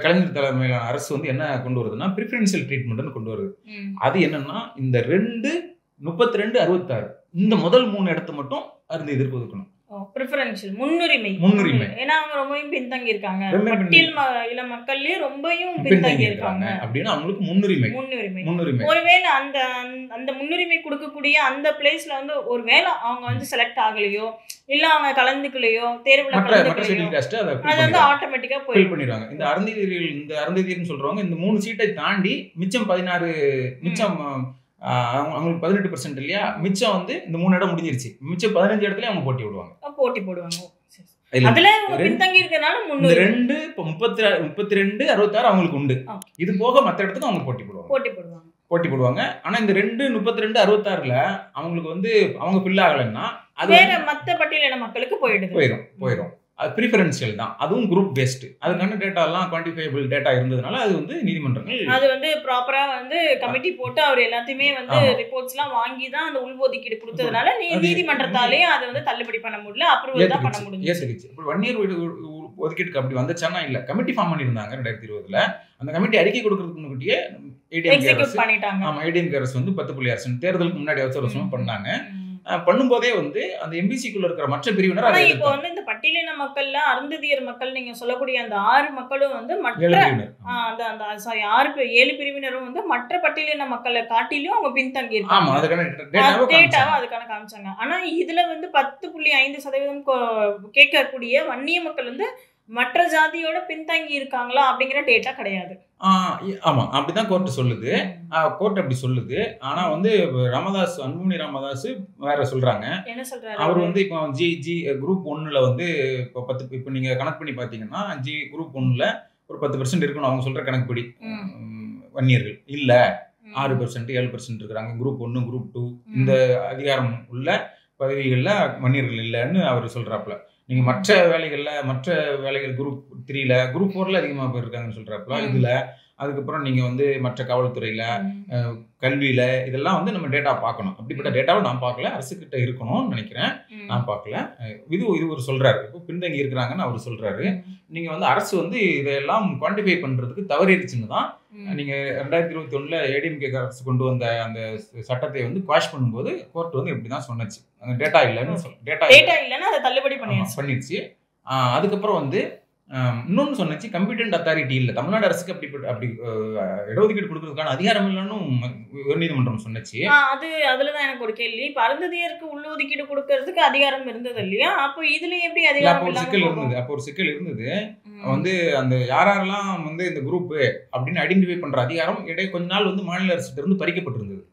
கலைஞர் தலைமையிலான அரசு வந்து என்ன கொண்டு வருதுன்னா, பிரிஃபரன்ஷியல் ட்ரீட்மெண்ட்னு கொண்டு வருது. அது என்னன்னா, இந்த 2, 32, 66 இந்த முதல் 3 இடத்தை மட்டும் அருந்ததியருக்கு ஒதுக்கணும். பிரிஃபரன்ஷியல் முன்னுரிமை. ஏன்னா அவங்க ரொம்பவும் பின்தங்கி இருக்காங்க. பட்டியல் மக்கள்லயே ரொம்பவும் பின்தங்கி இருக்காங்க அப்படின்னா அவங்களுக்கு முன்னுரிமை. ஒருவேளை அந்த முன்னுரிமை கொடுக்கக்கூடிய அந்த பிளேஸ்ல வந்து ஒருவேளை அவங்க வந்து செலக்ட் ஆகலையோ, இல்ல அவங்க கலந்துக்கலையோ, தேர்வுல அது வந்து ஆட்டோமேட்டிக்கா ஃபில் பண்ணிடுவாங்க. இந்த அருந்ததியர்னு சொல்றவங்க இந்த 3 சீட்டை தாண்டி மிச்சம் 16 மிச்சம் அவங்களுக்கு 18% இல்லையா? மிச்சம் வந்து இந்த 3 இடம் முடிஞ்சிருச்சு. மிச்சம் 15 இடத்துல அவங்க போட்டி போடுவாங்க. அதுல பின்தங்கி இருக்கனால 2 இப்ப 32, 66 அவங்களுக்கு உண்டு. இது போக மத்த இடத்துக்கு அவங்க போட்டி போடுவாங்க. ஆனா இந்த 2, 32, 66ல அவங்களுக்கு வந்து அவங்க ஃபில் ஆகலைன்னா அது வேற மத்த பட்டியலின மக்களுக்கு போயிடும். அது ப்ரிஃபரன்ஷியல் தான். அதுவும் குரூப் பேஸ்ட். அதுக்கான டேட்டா எல்லாம் குவான்டிஃபைபிள் டேட்டா இருந்ததுனால அது வந்து நீதிமன்றங்கள் அது வந்து ப்ராப்பரா வந்து கமிட்டி போட்டு அவர் எல்லாத்தையுமே வந்து ரிப்போர்ட்ஸ் எல்லாம் வாங்கி தான் அந்த உள்ஒதுக்கீடு கொடுத்ததுனால நீதிமன்றத்தாலே அதை வந்து தள்ளுபடி பண்ண முடியல, அப்ரூவல் தான் பண்ண முடிஞ்சது. இப்போ 1 இயர் ஒதுக்கீடுக்கு அப்படி வந்துச்சானா இல்ல, கமிட்டி ஃபார்ம் பண்ணியிருந்தாங்க 2020ல. அந்த கமிட்டி அறிக்கை கொடுக்கறதுக்கு முன்னாடியே ஏடிஎம்கே அரசு வந்து 10.6 தேர்தலுக்கு முன்னாடி அவசரமா பண்ணாங்க. பண்ணும்போதே வந்து அந்த எம்பிசிக்குள்ள இருக்கிற மற்ற பிரிவினர் அதை இப்போ வந்து இந்த பட்டியலின மக்கள்ல அருந்ததியர் மக்கள் நீங்க சொல்லக்கூடிய அந்த 6 மக்களும் வந்து மற்ற 7 பிரிவினரும் வந்து மற்ற பட்டியலின மக்களை காட்டிலும் அவங்க பின்தங்கி இருக்காங்க. டேட்டாவும் அதுக்கான காமிச்சாங்க. ஆனா இதுல வந்து 10.5% கேட்கக்கூடிய வன்னிய மக்கள் வந்து மற்ற ஜாதியோட பின்தங்கி இருக்காங்களா அப்படிங்கிற டேட்டா கிடையாது. ஆமா, அப்படிதான் கோர்ட் சொல்லுது. கோர்ட் அப்படி சொல்லுது. ஆனா வந்து அன்புமணி ராமதாஸ் வேற சொல்றாங்க. என்ன சொல்றாரு? அவர் வந்து இப்போ ஜி குரூப் 1ல வந்து இப்போ நீங்க கணக்கு பண்ணி பாத்தீங்கன்னா ஜி குரூப் 1ல ஒரு 10% இருக்கணும் அவங்க சொல்ற கணக்குப்படி. வன்னியர்கள் இல்ல 6%, 7% இருக்கிறாங்க. குரூப் 1, குரூப் 2 இந்த அதிகாரம் உள்ள பதவிகள்ல வன்னியர்கள் இல்லைன்னு அவர் சொல்றாப்புல. நீங்க மற்ற வேலைகள் குரூப் 3ல, குரூப் 4ல அதிகமா பேர் இருக்காங்கன்னு சொல்றாப்புல. இதுல அதுக்கப்புறம் நீங்க வந்து மற்ற காவல்துறையில, கல்வியில இதெல்லாம் வந்து நம்ம டேட்டா பார்க்கணும். அப்படிப்பட்ட டேட்டாவை நான் பார்க்கல, அரசுகிட்ட இருக்கணும்னு நினைக்கிறேன். நான் பார்க்கல. இது ஒரு சொல்றாரு. இப்போ பின்தங்கி இருக்கிறாங்கன்னு அவர் சொல்றாரு. நீங்க வந்து அரசு வந்து இதையெல்லாம் குவான்டிஃபை பண்றதுக்கு தவறிடுச்சுன்னு தான் நீங்க 2021ல ஏடிஎம்கே அரசு கொண்டு வந்த அந்த சட்டத்தை வந்து குவாஷ் பண்ணும்போது கோர்ட் வந்து இப்படிதான் சொன்னச்சு. டேட்டா இல்லைன்னு டேட்டா இல்லைன்னா அதை தள்ளுபடி பண்ணிடுச்சு. அதுக்கப்புறம் வந்து இன்னொன்னு சொன்னச்சு, கம்பிட்டன்ட் அத்தாரிட்டி இல்ல தமிழ்நாடு அரசுக்கு அப்படி இடஒதுக்கீடு கொடுக்கறதுக்கான அதிகாரம் இல்லைன்னு உயர்நீதிமன்றம் சொன்னச்சு. அதுலதான் எனக்கு ஒரு கேள்வி. இப்ப அருந்ததியருக்கு உள்ளொதுக்கீடு கொடுக்கறதுக்கு அதிகாரம் இருந்தது இல்லையா? அப்போ இதுல எப்படி அதிகாரம் இருந்தது? அப்போ ஒரு சிக்கல் இருந்தது. வந்து அந்த யாரெல்லாம் வந்து இந்த குரூப் அப்படின்னு ஐடென்டிஃபை பண்ற அதிகாரம் கொஞ்ச நாள் வந்து மாநில அரசு இருந்து பறிக்கப்பட்டிருந்தது.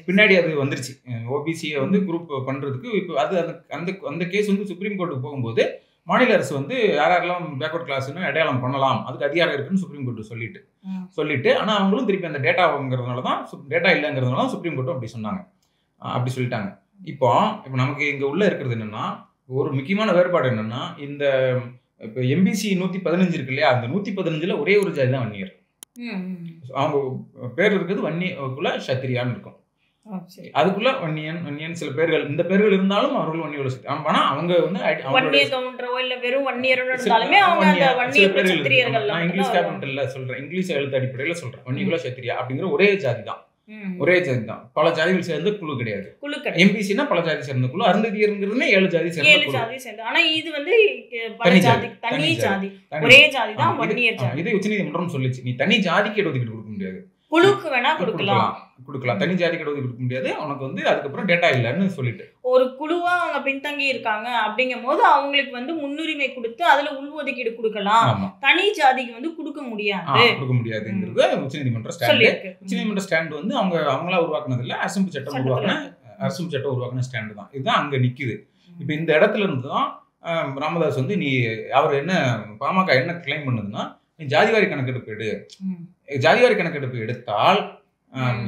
பின்னாடி அது வந்துருச்சு. ஓபிசியை வந்து குரூப் பண்றதுக்கு இப்போ அது அந்த கேஸ் வந்து சுப்ரீம் கோர்ட்டுக்கு போகும்போது மாநில அரசு வந்து யாரெல்லாம் பேக்வர்ட் கிளாஸ்ன்னு அடையாளம் பண்ணலாம், அதுக்கு அதிகாரம் இருக்குன்னு சுப்ரீம் கோர்ட்டு சொல்லிட்டு ஆனா அவங்களும் திருப்பி அந்த டேட்டாங்கிறதுனால தான் டேட்டா இல்லைங்கிறதுனால தான் சுப்ரீம் கோர்ட்டும் அப்படி சொன்னாங்க. அப்படி சொல்லிட்டாங்க. இப்போ நமக்கு இங்க உள்ள இருக்கிறது என்னன்னா, ஒரு முக்கியமான வேறுபாடு என்னன்னா, இந்த இப்போ எம்பிசி 115 இருக்கு இல்லையா, அந்த 115ல் ஒரே ஒரு ஜாதி தான் வன்னியர். அவங்க பேர் இருக்கிறது வன்னியக்குள்ள சத்திரியான்னு இருக்கும். அதுக்குள்ள வன்னியன் சில பேர்கள், இந்த பேர்கள் இருந்தாலும் அவர்கள் வன்னியோட ஆனா அவங்க வந்து இங்கிலீஷ் கேபிட்டல்ல சொல்றேன், இங்கிலீஷ் எழுத்து அடிப்படையில சொல்றேன். வன்னியக்குள்ள சத்திரியா அப்படிங்கிற ஒரே ஜாதி தான், ஒரே ஜாதி தான். பல ஜாதிகள் சேர்ந்த குழு கிடையாது. எம்பிசினா பல ஜாதி சேர்ந்த குழு, அருந்ததியர்ங்கிறதுமே 7 ஜாதி சேர்ந்த. ஆனா இது வந்து தனி ஜாதி, ஒரே ஜாதி தான் வன்னியர் ஜாதி. இது உச்சநீதிமன்றம் சொல்லிச்சு, நீ தனி ஜாதிக்கு இடஒதுக்கீடு கொடுக்க முடியாது, குழுக்கு வேணா கொடுக்கலாம். தனி ஜாதிக்கு இடஒதுக்கீடு கொடுக்க முடியாது, உனக்கு வந்து அதுக்கப்புறம் டேட்டா இல்லைன்னு சொல்லிட்டு. ஒரு குழுவா அவங்க பின்தங்கி இருக்காங்க அப்படிங்கும் போது அவங்களுக்கு வந்து முன்னுரிமை கொடுத்து அதுல உள்ஒதுக்கீடு கொடுக்கலாம், தனி ஜாதிக்கு வந்து கொடுக்க முடியாதுங்கிறது உச்சநீதிமன்ற ஸ்டாண்ட். உச்சநீதிமன்ற ஸ்டாண்ட் வந்து அவங்களா உருவாக்குனது இல்ல, அரசு சட்டம் உருவாக்குன ஸ்டாண்ட் தான். இதுதான் அங்க நிக்குது. இப்ப இந்த இடத்துல இருந்து தான் ராமதாஸ் வந்து அவர் என்ன பாமக என்ன கிளைம் பண்ணுதுன்னா, நீ ஜாதிவாரி கணக்கெடுப்பு எடு, ஜாதிவாரி கணக்கெடுப்பு எடுத்தால்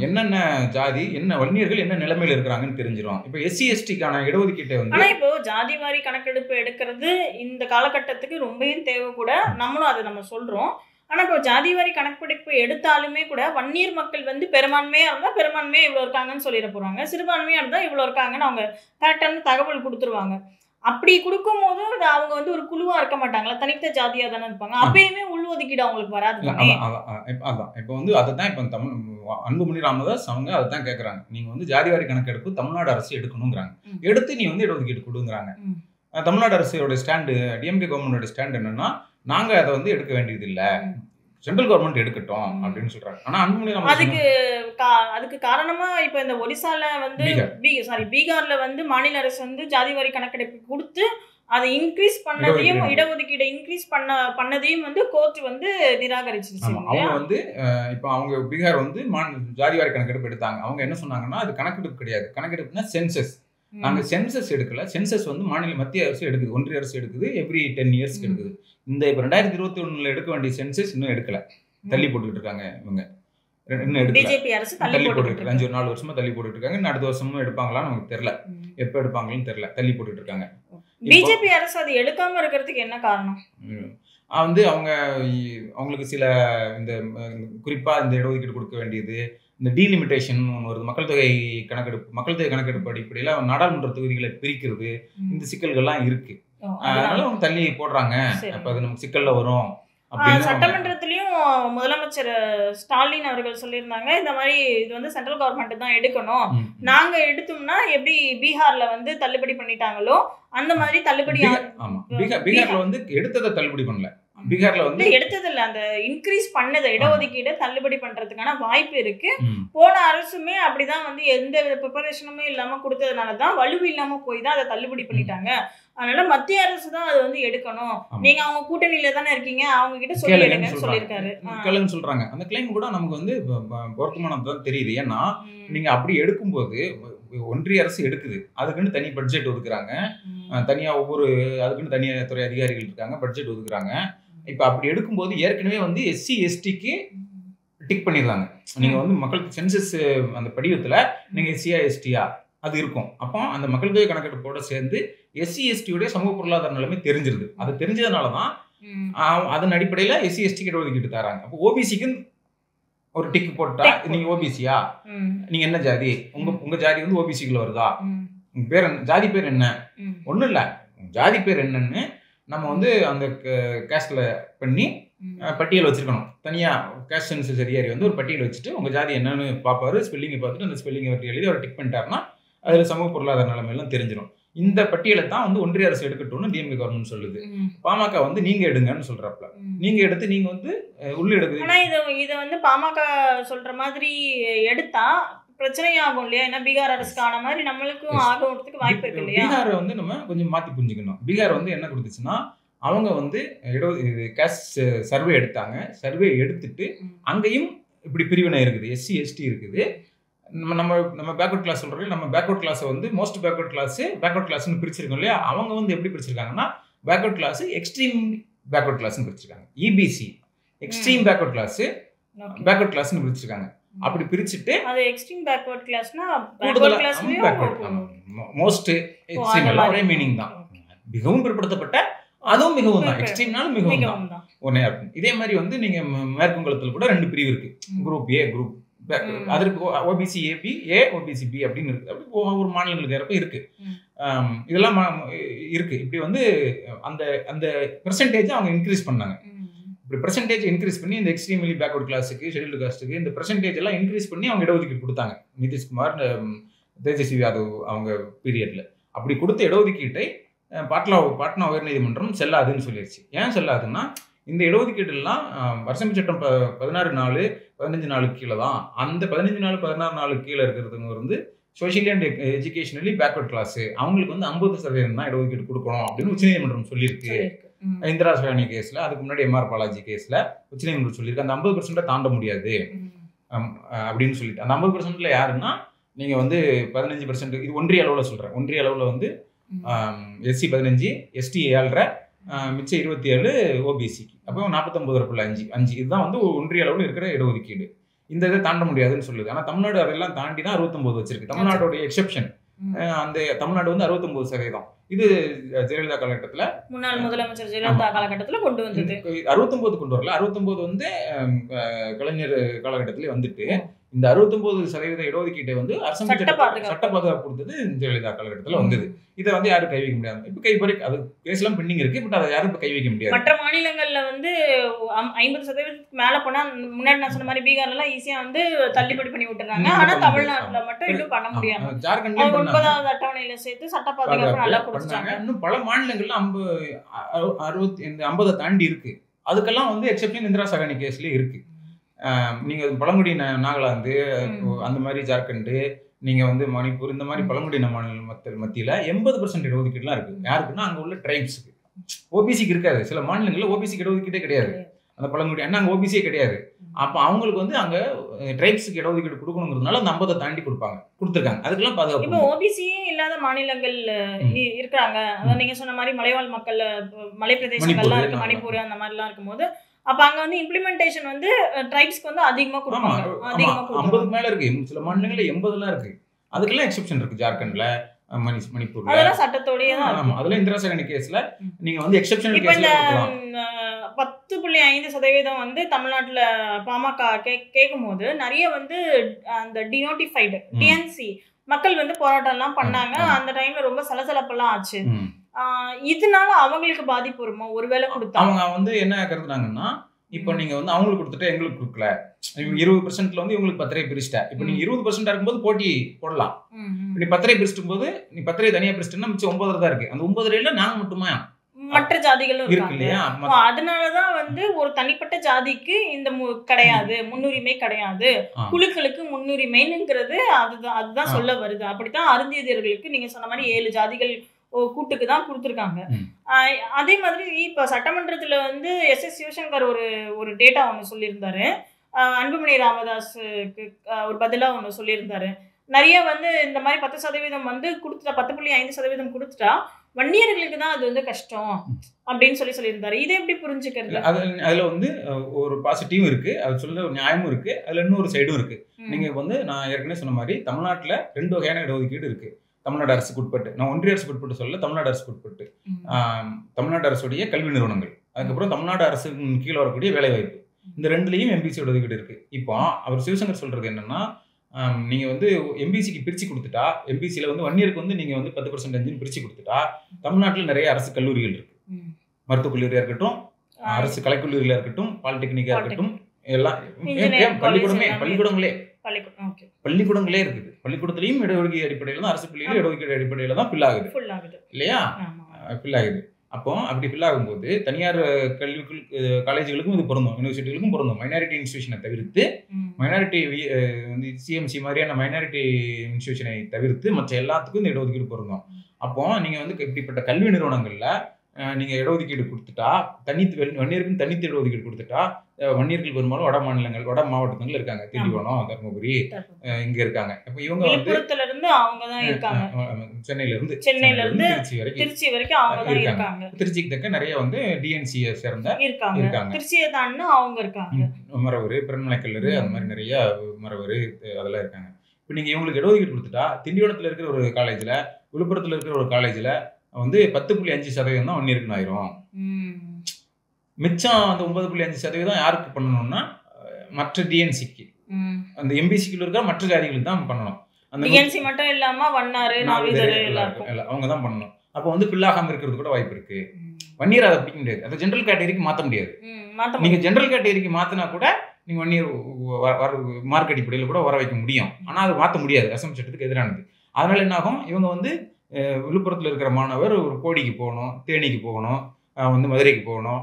என்னென்ன ஜாதி என்ன வன்னியர்கள் என்ன நிலைமையில இருக்கிறாங்கன்னு தெரிஞ்சிடும். இப்போ எஸ்சி எஸ்டிக்கான இடஒதுக்கீட்டை வந்து இப்போ ஜாதிவாரி கணக்கெடுப்பு எடுக்கிறது இந்த காலகட்டத்துக்கு ரொம்பவும் தேவை கூட, நம்மளும் அதை நம்ம சொல்றோம். ஆனா இப்போ ஜாதிவாரி கணக்கெடுப்பு எடுத்தாலுமே கூட வன்னியர் மக்கள் வந்து பெரும்பான்மையா இருந்தா பெரும்பான்மையா இவ்வளவு இருக்காங்கன்னு சொல்லிட போறாங்க, சிறுபான்மையா இருந்தா இவ்வளவு இருக்காங்கன்னு அவங்க கரெக்டான தகவல் கொடுத்துருவாங்க. அப்படி கொடுக்கும் போது அவங்க வந்து ஒரு குழுவா இருக்க மாட்டாங்களா, தனித்த ஜாதியா தானே இருப்பாங்க. அப்பயுமே உள்ஒதுக்கீடு அவங்களுக்கு வராது. அதான் இப்போ வந்து அதைத்தான் இப்போ அன்புமணி ராமதாஸ் அவங்க அதை தான் கேட்கறாங்க. நீங்க வந்து ஜாதிவாரி கணக்கெடுப்பு தமிழ்நாடு அரசு எடுக்கணுங்கிறாங்க, எடுத்து நீ வந்து இடஒதுக்கீடு கொடுங்கிறாங்க. தமிழ்நாடு அரசோட ஸ்டாண்டு, டிஎம்கே கவர்மெண்டோட ஸ்டாண்ட் என்னன்னா, நாங்க அதை வந்து எடுக்க வேண்டியது இல்லை, சென்ட்ரல் கவர்மெண்ட் எடுக்கட்டும் அப்படின்னு சொல்றாங்க. ஆனா அன்புமணி அதுக்கு காரணமா இப்ப இந்த ஒடிசால வந்து பீகார்ல வந்து மாநில அரசு வந்து ஜாதிவாரி கணக்கெடுப்பு கொடுத்து அதை இன்க்ரீஸ் பண்ணதையும் இடஒதுக்கீடு இன்க்ரீஸ் பண்ணதையும் வந்து கோர்ட் வந்து நிராகரிச்சிருச்சு. அவங்க வந்து இப்ப அவங்க பீகார் வந்து ஜாதிவாரி கணக்கெடுப்பு எடுத்தாங்க. அவங்க என்ன சொன்னாங்கன்னா, அது கணக்கெடுப்பு கிடையாது, கணக்கெடுப்புனா சென்சஸ். நாங்க சென்சஸ் எடுக்கல, சென்சஸ் வந்து மத்திய அரசு எடுக்குது, ஒன்றிய அரசு எடுக்குது, எவ்ரி 10 இயர்ஸ்க்கு எடுக்குது. இந்த இப்ப 2021 எடுக்க வேண்டிய சென்சஸ் இன்னும் எடுக்கல, தள்ளி போட்டுக்கிட்டு இருக்காங்க. இவங்க பிஜேபி அரசு தள்ளி போட்டுட்டு 4 வருஷமா தள்ளி போட்டுட்டு இருக்காங்க. இன்னும் அடுத்த வருஷமும் எடுப்பாங்களான்னு நமக்கு தெரியல, எப்ப எடுப்பாங்கன்னு தெரியல, தள்ளி போட்டுட்டு இருக்காங்க. பிஜேபி அரசு அது எடுக்காம இருக்கிறதுக்கு என்ன காரணம்? வந்து அவங்களுக்கு சில இந்த குறிப்பா இந்த இடஒதுக்கீடு கொடுக்க வேண்டியது, இந்த டீலிமிட்டேஷன் ஒன்று வருது, மக்கள் தொகை கணக்கெடுப்பு அடிப்படையில் நாடாளுமன்ற தொகுதிகளை பிரிக்கிறது, இந்த சிக்கல்கள்லாம் இருக்கு. அதனால அவங்க தள்ளி போடுறாங்க. அப்ப அது நமக்கு சிக்கல்ல வரும். சட்டமன்றத்திலயும் முதலமைச்சர் ஸ்டாலின் அவர்கள் சொல்லியிருந்தாங்க, இந்த மாதிரி இது வந்து சென்ட்ரல் கவர்மெண்ட் தான் எடுக்கணும், நாங்க எடுத்தோம்னா எப்படி பீகார்ல வந்து தள்ளுபடி பண்ணிட்டாங்களோ அந்த மாதிரி தள்ளுபடி. பீகார்ல வந்து எடுத்ததை தள்ளுபடி பண்ணல, பீகார்ல வந்து எடுத்தது இல்ல, அந்த இன்க்ரீஸ் பண்ணது இடஒதுக்கீடு தள்ளுபடி பண்றதுக்கான வாய்ப்பு இருக்கு. போன அரசுமே அப்படிதான் வந்து எந்த ப்ரிப்பரேஷனுமே இல்லாம கொடுத்ததுனாலதான் வலு இல்லாம போய் தான் அதை தள்ளுபடி பண்ணிட்டாங்க. அதனால மத்திய அரசு தான் அதை வந்து எடுக்கணும், நீங்க அவங்க கூட்டணியில தானே இருக்கீங்க, அவங்க கிட்ட சொல்லி எடுங்கன்னு சொல்லியிருக்காரு. கேளுன்னு சொல்றாங்க. அந்த கிளைம் கூட நமக்கு வந்து பொருத்தமானதான் தெரியுது. ஏன்னா நீங்க அப்படி எடுக்கும்போது ஒன்றிய அரசு எடுக்குது, அதுக்குன்னு தனி பட்ஜெட் ஒதுக்குறாங்க, தனியா அதுக்குன்னு தனியா துறை அதிகாரிகள் இருக்காங்க, பட்ஜெட் ஒதுக்குறாங்க. இப்ப அப்படி எடுக்கும்போது ஏற்கனவே வந்து எஸ்சி எஸ்டிக்கு டிக் பண்ணிடுறாங்க. நீங்க வந்து மக்களுக்கு சென்சஸ் அந்த படிவத்துல நீங்க எஸ்சியா எஸ்டியா அது இருக்கும். அப்போ அந்த மக்கள் தொகை கணக்கெடுப்போட சேர்ந்து எஸ்சி எஸ்டியோட சமூக பொருளாதார நிலைமை தெரிஞ்சிருது. அது தெரிஞ்சதுனாலதான் அதன் அடிப்படையில எஸ்சி எஸ்டிக்கு இடஒதுக்கீடு தராங்க. அப்போ ஓபிசிக்கு ஒரு டிக் போட்டா நீங்க ஓபிசியா, நீங்க என்ன ஜாதி, உங்க ஜாதி வந்து ஓபிசிக்குள்ள வருதா, உங்க பேர் ஜாதி பேர் என்ன, ஒண்ணும் இல்ல, ஜாதி பேர் என்னன்னு நம்ம வந்து அந்த கேஸ்ட்ல பண்ணி பட்டியல் வச்சிருக்கணும். தனியா கேஸ்ட் சென்சஸ் அதிகாரி வந்து ஒரு பட்டியல் வச்சுட்டு உங்க ஜாதி என்னன்னு பார்ப்பாரு, ஸ்பெல்லிங்கை பார்த்துட்டு அந்த ஸ்பெல்லிங்கை எழுதி அவர் டிக் பண்ணிட்டாருன்னா அதுல சமூக பொருளாதார நிலைமையெல்லாம் தெரிஞ்சிடும். இந்த பட்டியலை தான் வந்து ஒன்றிய அரசு எடுக்கட்டும்னு டிஎம்கே கவர்மெண்ட் சொல்லுது. பாமக வந்து நீங்க எடுங்கன்னு சொல்றப்ப நீங்க எடுத்து நீங்க வந்து உள்ள எடுக்குது. ஆனா இதை வந்து பாமக சொல்ற மாதிரி எடுத்தா பிரச்சனையாகும் இல்லையா? ஏன்னா பீகார் அரசுக்கு ஆன மாதிரி நம்மளுக்கும் ஆகிறதுக்கு வாய்ப்பு இருக்கு இல்லையா? பீகாரை வந்து நம்ம கொஞ்சம் மாத்தி புரிஞ்சுக்கணும். பீகார் வந்து என்ன கொடுத்துச்சுன்னா, அவங்க வந்து கேஸ்ட் சர்வே எடுத்தாங்க. சர்வே எடுத்துட்டு அங்கேயும் இப்படி பிரிவினை இருக்குது, எஸ்சி எஸ்டி இருக்குது. நம்ம பேக்வர்ட் கிளாஸ் சொல்றோம், நம்ம பேக்வர்ட் கிளாஸை வந்து மோஸ்ட் பேக்வர்ட் கிளாஸ்னு பிரிச்சிருக்கோம் இல்லையா? அவங்க வந்து எப்படி பிரிச்சிருக்காங்கன்னா, பேக்வர்ட் கிளாஸ் எக்ஸ்ட்ரீம் பேக்வர்ட் கிளாஸ்னு பிரிச்சிருக்காங்க. இபிசி எக்ஸ்ட்ரீம் பேக்வர்ட் கிளாஸ்னு பிரிச்சிருக்காங்க. அப்படி பிரிச்சுட்டு அது எக்ஸ்ட்ரீம் பேக்வர்ட் கிளாஸ்னா மோஸ்ட் எக்ஸ்ட்ரீம் எல்லாம் ஒரே மீனிங் தான். மிகவும் பிற்படுத்தப்பட்ட அதுவும் மிகவும் தான், எக்ஸ்ட்ரீம்னாலும் மிகவும் தான் ஒன்னே இருக்கும். இதே மாதிரி வந்து நீங்க மேற்குவங்கத்தில் கூட 2 பிரிவு இருக்கு, குரூப் ஏ குரூப் அதற்கு ஓபிசி ஏபி ஏ ஓபிசி பி அப்படின்னு இருக்கு. அப்படி ஒவ்வொரு மாநிலங்களுக்கு ஏற்ப இருக்கு. இதெல்லாம் இருக்கு. இப்படி வந்து அந்த அந்த பெர்சன்டேஜ் அவங்க இன்க்ரீஸ் பண்ணாங்க. இப்படி பெர்சன்டேஜ் இன்க்ரீஸ் பண்ணி இந்த எக்ஸ்ட்ரீம்லி பேக்வர்ட் கிளாஸுக்கு ஷெட்யூல்டு காஸ்ட்டுக்கு இந்த பெர்சன்டேஜ் எல்லாம் இன்க்ரீஸ் பண்ணி அவங்க இடஒதுக்கீடு கொடுத்தாங்க. நிதிஷ்குமார் தேஜஸ்வி யாதவ் அவங்க பீரியட்ல அப்படி கொடுத்த இடஒதுக்கீட்டை பாட்னா உயர்நீதிமன்றம் செல்லாதுன்னு சொல்லிடுச்சு. ஏன் செல்லாதுன்னா இந்த இடஒதுக்கீடுலாம் வருஷம் சட்டம் 16 15 நாளுக்கு கீழே தான். அந்த 15 நாள் 16 நாளுக்கு கீழே இருக்கிறதுங்க வந்து socially and educationally backward class, அவங்களுக்கு வந்து 50% தான் இடஒதுக்கீடு கொடுக்கணும் அப்படின்னு உச்சநீதிமன்றம் சொல்லியிருக்கு. இந்திரா சகானி கேஸ்ல, அதுக்கு முன்னாடி எம்ஆர் பாலாஜி கேஸ்ல உச்சநீதிமன்றம் சொல்லியிருக்கு அந்த 50% தாண்ட முடியாது அப்படின்னு சொல்லிட்டு. அந்த 50%ல யாருன்னா நீங்க வந்து 15%, இது ஒன்றிய அளவுல சொல்றேன், ஒன்றிய அளவுல வந்து எஸ்சி 15, எஸ்டி 7, மிச்சம் 27 ஓபிசிக்கு. அப்போ 49.5 இதுதான் வந்து ஒன்றிய அளவில் இருக்கிற இடஒதுக்கீடு. இந்த இதை தாண்ட முடியாதுன்னு சொல்லுது. ஆனால் தமிழ்நாடு அதெல்லாம் தாண்டி தான் 69 வச்சிருக்கு. தமிழ்நாடோட எக்ஸெப்ஷன். அந்த தமிழ்நாடு வந்து 69%. இது ஜெயலலிதா காலகட்டத்தில், முன்னாள் முதலமைச்சர் ஜெயலலிதா காலகட்டத்தில் கொண்டு வந்தது. 69 கொண்டு வரல, 69 வந்து கலைஞர் காலகட்டத்திலே வந்துட்டு இந்த 69% இடஒதுக்கீட்டை வந்து சட்ட பாதுகாப்பு கொடுத்தது ஜெயலலிதா காலகட்டத்தில் வந்தது. இதை வந்து யாரும் கை வைக்க முடியாது. இப்போ கைப்பறி அது கேஸ்லாம் பெண்டிங் இருக்கு, பட் அதை யாரும் இப்போ கை வைக்க முடியாது. மற்ற மாநிலங்கள்ல வந்து 50% மேல போனா, முன்னாடி நான் சொன்ன மாதிரி பீகார்லாம் ஈஸியா வந்து தள்ளுபடி பண்ணி விட்டுறாங்க. ஆனா தமிழ்நாட்டுல மட்டும் இன்னும் பண்ண முடியாது. ஜார்க்கண்ட்ல 9வது அட்டவணையில சேர்த்து சட்ட பாதுகாப்பு நல்லா கொடுத்தாங்க. இன்னும் பல மாநிலங்கள்ல 50 தாண்டி இருக்கு. அதுக்கெல்லாம் வந்து எக்ஸெப்ஷன் இந்திரா சகானி கேஸ்ல இருக்கு. நீங்க பழங்குடி நாகாலாந்து, அந்த மாதிரி ஜார்க்கண்ட், நீங்க வந்து மணிப்பூர், இந்த மாதிரி பழங்குடியின மாநில மத்தியில 80% இடஒதுக்கீடுலாம் இருக்கு. யாருக்குன்னா அங்க உள்ள ட்ரைப்ஸுக்கு. ஓபிசிக்கு இருக்காது. சில மாநிலங்கள்ல ஓபிசிக்கு இடஒதுக்கீடே கிடையாது. அந்த பழங்குடி அங்க ஓபிசியே கிடையாது. அப்ப அவங்களுக்கு வந்து அங்க ட்ரைப்ஸுக்கு இடஒதுக்கீடு கொடுக்கணுங்கிறதுனால அந்த 50 தாண்டி கொடுத்துருக்காங்க. அதுக்கெல்லாம் பாதுகாப்பு. இப்போ ஓபிசியே இல்லாத மாநிலங்கள் இருக்கிறாங்க. அதான் நீங்க சொன்ன மாதிரி மலைவாழ் மக்கள், மலை பிரதேசங்கள்லாம் இருக்கு, மணிப்பூர் அந்த மாதிரிலாம் இருக்கும்போது அப்ப அங்க வந்து இம்ப்ளிமெண்டேஷன் வந்து ட்ரைப்ஸ்க்கு வந்து அதிகமா கொடுப்பாங்க. 50க்கு மேல இருக்கு. சில மாநிலங்கள்ல 80லாம் இருக்கு. அதுக்கெல்லாம் எக்ஸெப்ஷன் இருக்கு. ஜார்க்கண்ட்ல, மணிப்பூர்ல அதெல்லாம் சட்டத்தோடயே தான். ஆமா, அதெல்லாம் இந்திரா சகானி கேஸ்ல நீங்க வந்து எக்ஸெப்ஷனல் கேஸ்ல கொடுக்கலாம். 10.5% வந்து தமிழ்நாட்டுல பாமக கேட்கும்போது நிறைய வந்து அந்த டினோட்டிஃபைடு டிஎன்சி மக்கள் வந்து போராட்டம் எல்லாம் பண்ணாங்க. அந்த டைம்ல ரொம்ப சலசலப்பெல்லாம் ஆச்சு. இதனால அவங்களுக்கு பாதிப்பு வருமா? ஒருவேளை கொடுத்தா அவங்க வந்து என்ன கருதுனாங்கன்னா, இப்போ நீங்க வந்து அவங்களுக்கு கொடுத்துட்டு எங்களுக்கு கொடுக்கல, 20%ல வந்து இவங்களுக்கு 10 பிரிச்சிட்ட, இப்போ நீங்க 20% இருக்கும்போது போட்டி போடலாம். நீ 10 பிரிச்சிட்டும் போது நீ 10 தனியா பிரிச்சிட்டா மிச்சம் 9 தான் இருக்கு. அந்த 9 நாங்க மட்டுமா, மற்ற ஜாதிகளும் இருக்கு இல்லையா? அதனாலதான் வந்து ஒரு தனிப்பட்ட ஜாதிக்கு இந்த கிடையாது, முன்னுரிமை கிடையாது, குழுக்களுக்கு முன்னுரிமைங்கிறது அதுதான் சொல்ல வருது. அப்படித்தான் அருந்தியர்களுக்கு நீங்க சொன்ன மாதிரி 7 ஜாதிகள் கூட்டுக்கு தான் கொடுத்துருக்காங்க. அதே மாதிரி இப்ப சட்டமன்றத்துல வந்து எஸ் சிவசங்கர் ஒரு டேட்டா ஒண்ணு சொல்லியிருந்தாரு. அன்புமணி ராமதாஸுக்கு ஒரு பதிலா ஒண்ணு சொல்லியிருந்தாரு. நிறைய வந்து இந்த மாதிரி 10% வந்து கொடுத்துட்டா, 10.5% கொடுத்துட்டா வன்னியர்களுக்கு தான் அது வந்து கஷ்டம் அப்படின்னு சொல்லியிருந்தாரு. இதை எப்படி புரிஞ்சுக்கிறது? அதுல வந்து ஒரு பாசிட்டிவும் இருக்கு, அது சொல்ல நியாயமும் இருக்கு, அதுல இன்னொரு சைடும் இருக்கு. நீங்க வந்து நான் ஏற்கனவே சொன்ன மாதிரி தமிழ்நாட்டுல 2 வகையான இடஒதுக்கீடு இருக்கு. தமிழ்நாடு அரசுக்கு உட்பட்டு, நான் ஒன்றிய அரசுக்கு உட்பட்டு சொல்ல, தமிழ்நாடு அரசுக்கு உட்பட்டு, தமிழ்நாடு அரசுடைய கல்வி நிறுவனங்கள், அதுக்கப்புறம் தமிழ்நாடு அரசு கீழே வரக்கூடிய வேலைவாய்ப்பு, இந்த 2லயும் எம்பிசி ஒதுக்கீடு இருக்கு. இப்போ அவர் சிவசங்கர் சொல்றது என்னன்னா, நீங்க வந்து எம்பிசிக்கு பிரிச்சு கொடுத்துட்டா, எம்பிசியில வந்து வன்னியருக்கு வந்து நீங்க வந்து 10% பிரிச்சு கொடுத்துட்டா, தமிழ்நாட்டில் நிறைய அரசு கல்லூரிகள் இருக்கு. மருத்துவக் கல்லூரியா இருக்கட்டும், அரசு கலைக்கல்லூரியா இருக்கட்டும், பாலிடெக்னிக்கா இருக்கட்டும், எல்லாம் பள்ளிக்கூடங்களே இருக்குது. பள்ளிக்கூடத்திலையும் இடஒதுக்கீடு அடிப்படையில தான், அரசு பள்ளியில இடஒதுக்கீடு அடிப்படையில தான் ஃபில் ஆகுது இல்லையா? ஃபில் ஆகுது. அப்போ அப்படி ஃபில் ஆகும்போது தனியார் காலேஜுகளுக்கும் இது பொருந்தும், யூனிவர்சிட்டிகளுக்கும் பொருந்தும். மைனாரிட்டி இன்ஸ்டியூஷனை தவிர்த்து, மைனாரிட்டி வந்து சிஎம்சி மாதிரியான மைனாரிட்டி இன்ஸ்டியூஷனை தவிர்த்து மற்ற எல்லாத்துக்கும் இந்த இடஒதுக்கீடு பொருந்தும். அப்போ நீங்க வந்து இப்படிப்பட்ட கல்வி நிறுவனங்கள்ல நீங்க இடஒதுக்கீடு கொடுத்துட்டா, வன்னியருக்கும் தனித்து இடஒதுக்கீடு கொடுத்துட்டா, வன்னியர்கள் பெரும்பாலும் வட மாவட்டங்கள் இருக்காங்க. திண்டிவனம், தர்மபுரி, இங்க இருக்காங்க. அப்ப இவங்க வந்து சென்னையில இருந்து திருச்சி வரைக்கும் அவங்க தான் இருக்காங்க. திருச்சிக்கு தக்க நிறைய வந்து டிஎன்சியை சேர்ந்த இருக்காங்க. திருச்சியை தாண்டி அவங்க இருக்காங்க. மரவரு, பெருமலைக்கல்லூர், அந்த மாதிரி நிறைய மரவரு அதெல்லாம் இருக்காங்க. இப்ப நீங்க இவங்களுக்கு இடஒதுக்கீடு கொடுத்துட்டா, திண்டிவனத்துல இருக்கிற ஒரு காலேஜ்ல, விழுப்புரத்துல இருக்கிற ஒரு காலேஜ்ல வந்து 10.5% தான் வன்னியருக்குன்னு ஆயிரும். மிச்சம் அந்த 9.5% யாருக்கு பண்ணணும்னா மற்ற டிஎன்சிக்கு, அந்த எம்பிசிக்குள்ள இருக்கிற மற்ற ஜாதிகளுக்கு தான் பண்ணணும். அந்த டிஎன்சி மட்டும் இல்லாம வண்ணாரு நாவிதர் எல்லாருக்கும் அவங்க தான் பண்ணணும். அப்போ வந்து ஃபில் ஆகாம இருக்கிறது கூட வாய்ப்பு இருக்கு. வன்னியர் அதை பிடிக்க முடியாது, அதை ஜென்ரல் கேட்டகரிக்கு மாற்ற முடியாது. நீங்க ஜென்ரல் கேட்டகரிக்கு மாத்தினா கூட நீங்க வன்னியர் மார்க் அடிப்படையில் கூட வர வைக்க முடியும். ஆனா அது மாற்ற முடியாது, அசம் சட்டத்துக்கு எதிரானது. அதனால என்ன ஆகும், இவங்க வந்து விழுப்புரத்தில் இருக்கிற மாணவர் ஒரு கோடிக்கு போகணும், தேனிக்கு போகணும், வந்து மதுரைக்கு போகணும்,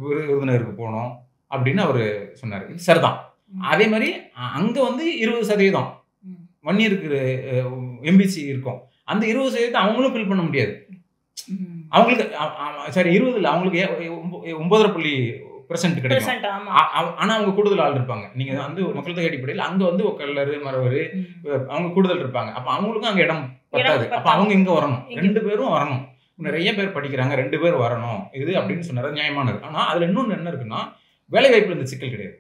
விருதுநகருக்கு போகணும் அப்படின்னு அவர் சொன்னார். இது சரிதான். அதே மாதிரி அங்க வந்து 20% வன்னியருக்கு எம்பிசி இருக்கும். அந்த 20% அவங்களும் ஃபில் பண்ண முடியாது. அவங்களுக்கு சரி 20 இல்லை, அவங்களுக்கு 9.5% கிடைக்கும். ஆனா அவங்க கூடுதல் ஆள் இருப்பாங்க. நீங்க வந்து மக்கள் தொகை அடிப்படையில் அங்க வந்து கல்லரு மரவர் அவங்க கூடுதல் இருப்பாங்க. அப்ப அவங்களுக்கும் அங்க இடம் பத்தாது. அப்ப அவங்க இங்க வரணும், 2 பேரும் வரணும். நிறைய பேர் படிக்கிறாங்க, 2 பேர் வரணும் இது அப்படின்னு சொன்னாரு, நியாயமானது. ஆனா அதுல இன்னொன்னு என்ன இருக்குன்னா, வேலை வாய்ப்புல இந்த சிக்கல் கிடையாது.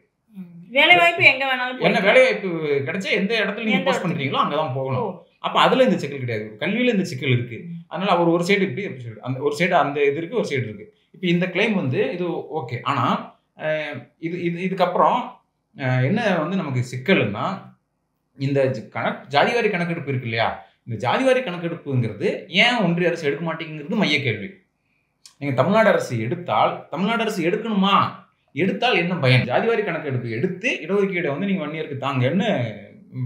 வேலை வாய்ப்பு எங்க வேணாலும் என்ன வேலை வாய்ப்பு கிடைச்சா எந்த இடத்துல நீங்க போஸ்ட் பண்றீங்களோ அங்கதான் போகணும். அப்ப அதுல இந்த சிக்கல் கிடையாது, கல்வியில இந்த சிக்கல் இருக்கு. அதனால அவர் ஒரு சைடு இப்படி அந்த ஒரு சைடு அந்த இது இருக்கு, ஒரு சைடு இருக்கு. இப்ப இந்த கிளைம் வந்து இது ஓகே. ஆனா இதுக்கப்புறம் என்ன வந்து நமக்கு சிக்கல்னா, இந்த ஜாதிவாரி கணக்கெடுப்பு இருக்கு இல்லையா, இந்த ஜாதிவாரி கணக்கெடுப்புங்கிறது ஏன் ஒன்றிய அரசு எடுக்க மாட்டேங்கிறது மைய கேள்வி. நீங்க தமிழ்நாடு அரசு எடுத்தால், தமிழ்நாடு அரசு எடுக்கணுமா, எடுத்தால் என்ன பயன்? ஜாதிவாரி கணக்கெடுப்பு எடுத்து இடஒதுக்கீடை வந்து நீங்க வன்னியருக்கு தாங்கன்னு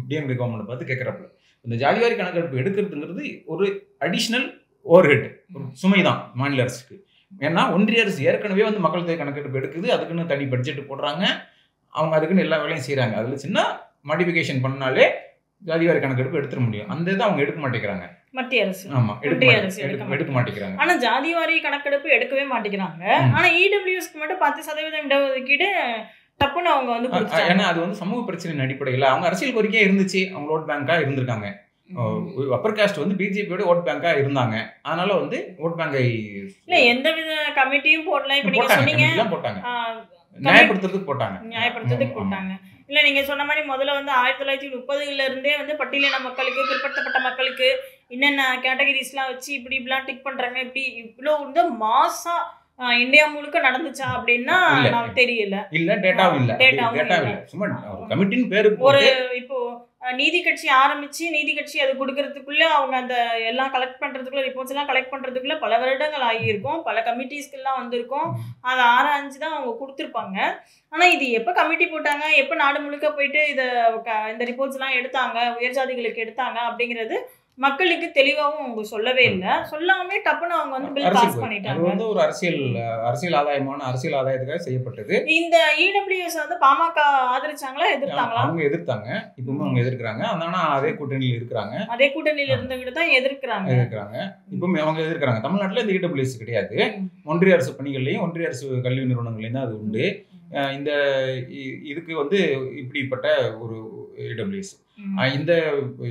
டிஎம்கே கவர்மெண்ட் பார்த்து கேட்கறப்பல, இந்த ஜாதிவாரி கணக்கெடுப்பு எடுக்கிறதுங்கிறது ஒரு அடிஷ்னல் ஓவர்ஹெட், ஒரு சுமை தான் மாநில அரசுக்கு. ஏன்னா ஒன்றிய அரசு ஏற்கனவே வந்து மக்கள் தொகை கணக்கெடுப்பு எடுக்குது, அதுக்குன்னு தனி பட்ஜெட் போடுறாங்க, அவங்க அதுக்குன்னு எல்லா வேலையும் செய்யறாங்க. அதுல சின்ன மாடிஃபிகேஷன் பண்ணாலே ஜாதிவாரி கணக்கெடுப்பு எடுத்துட முடியும். அந்த இதை அவங்க எடுக்க மாட்டேங்கிறாங்க, மத்திய அரசு. ஆமா, எடுக்க மாட்டேங்கிறாங்க. ஆனா ஜாதிவாரி கணக்கெடுப்பு எடுக்கவே மாட்டேங்கிறாங்க. ஆனா இடபிள்யூஎஸ்க்கு மட்டும் 10% இடஒதுக்கீடு தப்புன்னு அவங்க வந்து கொடுத்தாங்க. ஏன்னா அது வந்து சமூக பிரச்சனையின் அடிப்படையில் அவங்க அரசியல் கோரிக்கையா இருந்துச்சு, அவங்க ஓட் பேங்கா இருந்திருக்காங்க. அப்பர் காஸ்ட் வந்து பிஜேபியோட ஓட் பேங்கா இருந்தாங்க. அதனால வந்து ஓட் பேங்கை இல்ல எந்த வித கமிட்டியும் போடல. இப்ப நீங்க சொன்னீங்க போட்டாங்க, நியாயப்படுத்துறதுக்கு போட்டாங்க. இல்ல நீங்க சொன்ன மாதிரி முதல்ல வந்து 1930 இருந்தே வந்து பட்டியலின மக்களுக்கு, பிற்படுத்தப்பட்ட மக்களுக்கு என்னென்ன கேட்டகரிஸ்லாம் வச்சு இப்படி இப்படிலாம் டிக் பண்றாங்க. இப்படி இவ்வளோ வந்து மாசா இந்தியா முழுக்க நடந்துச்சா அப்படின்னா நமக்கு தெரியல. இல்ல டேட்டாவும் இல்ல, சும்மா கமிட்டின்னு பேரு. ஒரு இப்போ நீதி கட்சி ஆரம்பிச்சு நீதி கட்சி அது கொடுக்கறதுக்குள்ள அவங்க அந்த எல்லாம் கலெக்ட் பண்றதுக்குள்ள, ரிப்போர்ட்ஸ் எல்லாம் கலெக்ட் பண்றதுக்குள்ள பல வருடங்கள் ஆகியிருக்கும், பல கமிட்டிஸ்க்கெல்லாம் வந்திருக்கும். அதை ஆராய்ஞ்சு தான் அவங்க கொடுத்துருப்பாங்க. ஆனா இது எப்ப கமிட்டி போட்டாங்க, எப்ப நாடு முழுக்க போயிட்டு இந்த ரிப்போர்ட்ஸ் எல்லாம் எடுத்தாங்க, உயர்ஜாதிகளுக்கு எடுத்தாங்க அப்படிங்கிறது மக்களுக்கு தெளிவாகவும் அவங்க சொல்லவே இல்லை. சொல்லாமே டப்புன்னு அவங்க வந்து பில் பாஸ் பண்ணிட்டாங்க. அது வந்து ஒரு அரசியல் ஆதாயத்துக்காக செய்யப்பட்டது. இந்த இடபிள்யூஎஸ் வந்து பாமக ஆதரிச்சாங்களா எதிர்த்தாங்களா? அவங்க எதிர்த்தாங்க, இப்பவும் அவங்க எதிர்க்கிறாங்க. ஆனா அதே கூட்டணியில் இருக்கிறாங்க, அதே கூட்டணியில் இருந்துகிட்டு தான் எதிர்க்கிறாங்க. இப்பவும் அவங்க எதிர்க்கிறாங்க. தமிழ்நாட்டுல இந்த இடபிள்யூஎஸ் கிடையாது, ஒன்றிய அரசு பணிகள்லையும் ஒன்றிய அரசு கல்வி நிறுவனங்களையும் தான் அது உண்டு. இந்த இதுக்கு வந்து இப்படிப்பட்ட ஒரு இடபிள்யூஎஸ். இந்த